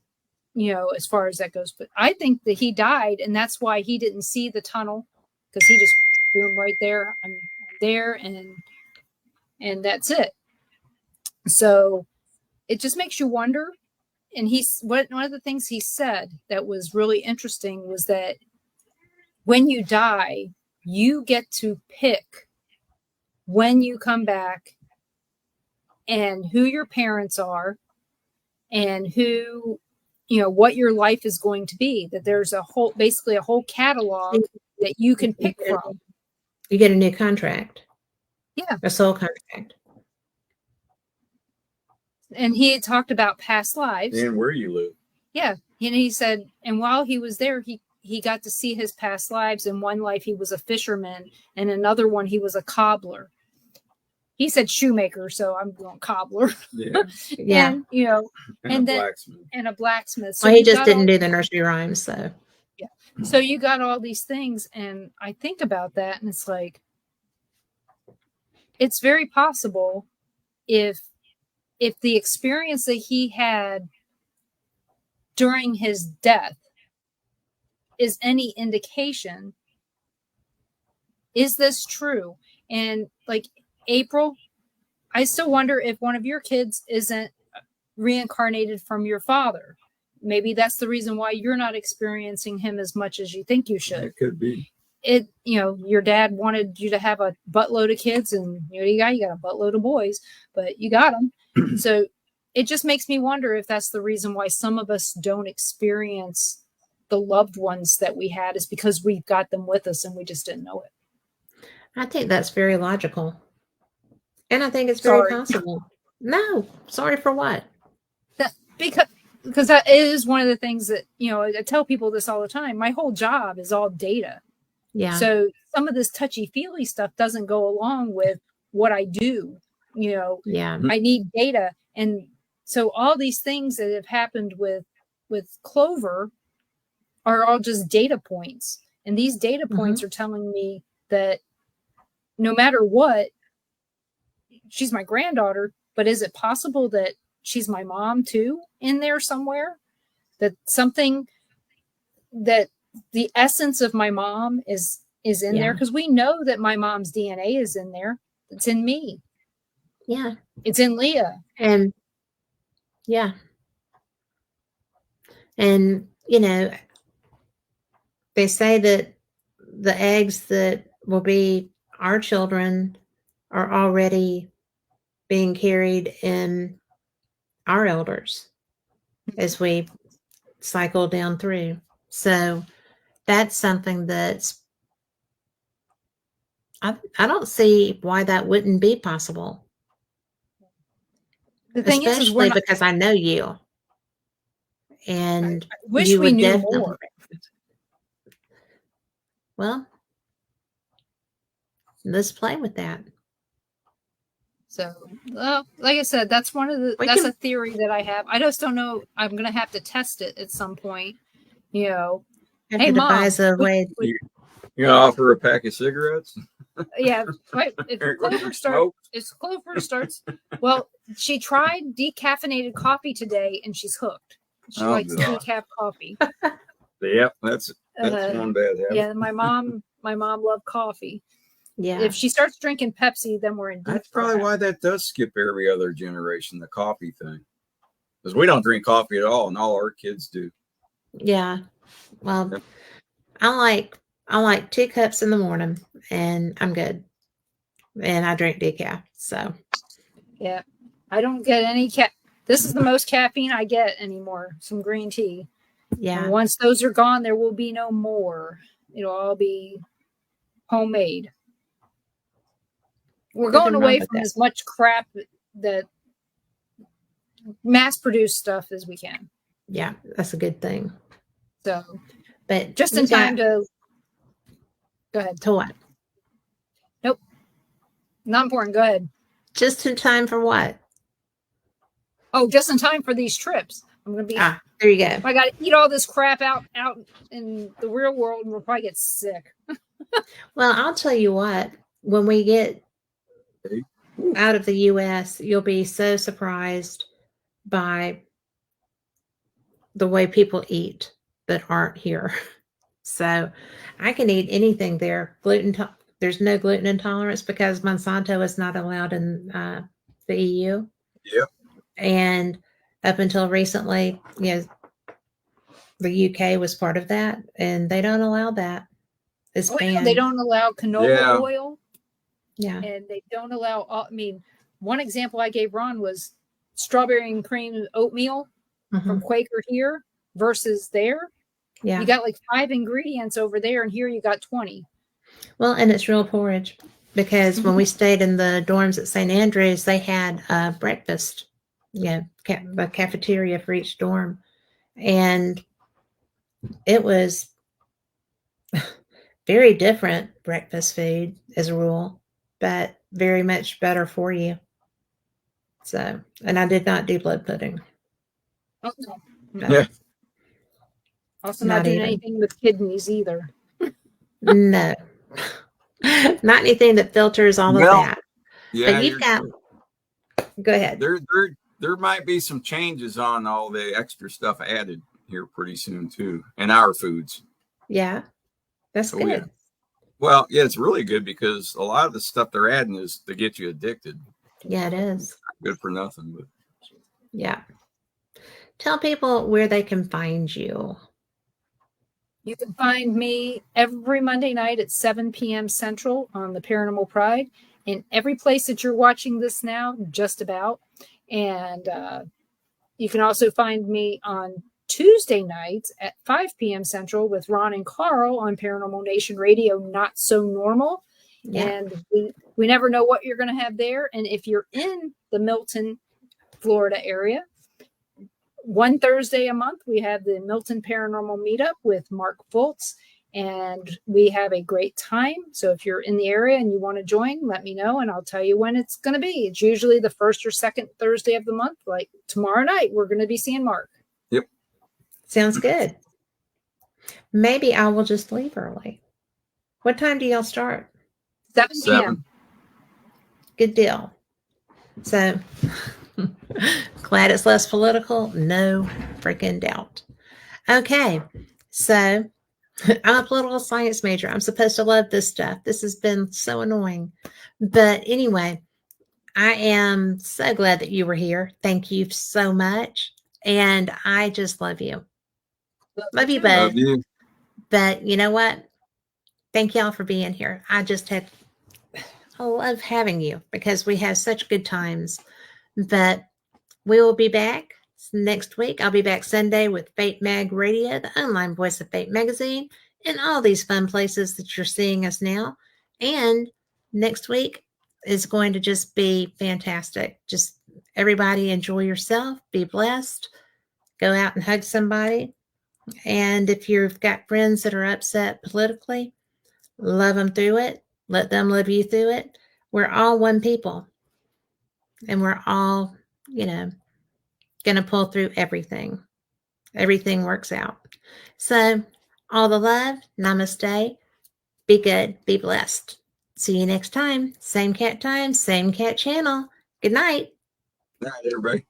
as far as that goes. But I think that he died, and that's why he didn't see the tunnel, because he just boom right there. I'm there, and that's it. So it just makes you wonder. And one of the things he said that was really interesting was that when you die, you get to pick when you come back and who your parents are and who, what your life is going to be, that there's basically a whole catalog that you can pick from. You get a new contract. Yeah. A soul contract. And he had talked about past lives. And where you live. Yeah. And he said, and while he was there, he got to see his past lives. In one life, he was a fisherman, and another one, he was a cobbler. He said shoemaker, so I'm going cobbler. Yeah. Yeah. And, And a blacksmith. And a blacksmith. So well, he just didn't do the nursery rhymes, so. Yeah. So you got all these things, and I think about that, and it's like, it's very possible if the experience that he had during his death is any indication, is this true? And like April, I still wonder if one of your kids isn't reincarnated from your father. Maybe that's the reason why you're not experiencing him as much as you think you should. It could be. Your dad wanted you to have a buttload of kids, and you got a buttload of boys, but you got them. So it just makes me wonder if that's the reason why some of us don't experience the loved ones that we had, is because we've got them with us and we just didn't know it. I think that's very logical. And I think it's very possible. No, sorry for what? Because that is one of the things that, I tell people this all the time. My whole job is all data. Yeah. So some of this touchy-feely stuff doesn't go along with what I do. Yeah. I need data. And so all these things that have happened with Clover are all just data points. And these data points are telling me that no matter what, she's my granddaughter, but is it possible that she's my mom too in there somewhere? That something, that the essence of my mom is in there? Because we know that my mom's DNA is in there. It's in me. Yeah. It's in Leah. And yeah. And, they say that the eggs that will be our children are already being carried in our elders as we cycle down through. So that's something that's, I don't see why that wouldn't be possible. The thing especially is because I know you. And I wish we knew more. Well, let's play with that. So, like I said, that's a theory that I have. I just don't know. I'm going to have to test it at some point. Hey, Mom. You going to offer a pack of cigarettes? Yeah. Right. If Clover starts, well, she tried decaffeinated coffee today, and she's hooked. She likes decaf coffee. Yep, that's one bad habit. Yeah, my mom loved coffee. Yeah. If she starts drinking Pepsi, then we're in deep. That's probably why that does skip every other generation, the coffee thing. Because we don't drink coffee at all, and all our kids do. Yeah. Well, yep. I like 2 cups in the morning, and I'm good. And I drink decaf, so. Yeah. I don't get any This is the most caffeine I get anymore. Some green tea. Yeah. And once those are gone, there will be no more. It'll all be homemade. We're going away from as much crap that mass-produced stuff as we can. Yeah, that's a good thing. So, but just in time to go ahead. To what? Nope. Not important. Go ahead. Just in time for what? Oh, just in time for these trips. I'm gonna be. There you go. I got to eat all this crap out in the real world, and we'll probably get sick. Well, I'll tell you what. When we get out of the U.S., you'll be so surprised by the way people eat that aren't here. So I can eat anything there. There's no gluten intolerance because Monsanto is not allowed in the EU. Yep. And up until recently, the UK was part of that, and they don't allow that. It's banned. They don't allow canola oil. Yeah. And they don't allow, I mean, one example I gave Ron was strawberry and cream oatmeal from Quaker here versus there. Yeah. You got like 5 ingredients over there, and here you got 20. Well, and it's real porridge because when we stayed in the dorms at St. Andrews, they had breakfast, the cafeteria for each dorm. And it was very different breakfast food as a rule, but very much better for you. So, and I did not do blood pudding. Okay. Yeah. Also not doing anything with kidneys either. No. Not anything that filters all of that. Yeah. But you've got, go ahead. There might be some changes on all the extra stuff added here pretty soon too, in our foods. Yeah. That's good. Yeah. Well, yeah, it's really good because a lot of the stuff they're adding is to get you addicted. Yeah, it is. Good for nothing, but yeah. Tell people where they can find you. You can find me every Monday night at 7 p.m. Central on the Paranormal Pride in every place that you're watching this now, just about. And you can also find me on Tuesday nights at 5 p.m. Central with Ron and Carl on Paranormal Nation Radio, Not So Normal. Yeah. And we never know what you're going to have there. And if you're in the Milton, Florida area, one Thursday a month, we have the Milton Paranormal Meetup with Mark Fultz, and we have a great time. So if you're in the area and you want to join, let me know, and I'll tell you when it's going to be. It's usually the first or second Thursday of the month. Like tomorrow night, we're going to be seeing Mark. Yep. Sounds good. Maybe I will just leave early. What time do y'all start? 7 p.m. Good deal. So... glad it's less political. No freaking doubt. Okay. So I'm a political science major. I'm supposed to love this stuff. This has been so annoying. But anyway, I am so glad that you were here. Thank you so much. And I just love you. Love you, bud. Love you. But you know what? Thank y'all for being here. I love having you because we have such good times. But we will be back next week. I'll be back Sunday with Fate Mag Radio, the online voice of Fate Magazine, and all these fun places that you're seeing us now. And next week is going to just be fantastic. Just everybody enjoy yourself, be blessed, go out and hug somebody. And if you've got friends that are upset politically, love them through it. Let them love you through it. We're all one people. And we're all, going to pull through everything. Everything works out. So, all the love, namaste, be good, be blessed. See you next time. Same cat channel. Good night. Good night, everybody.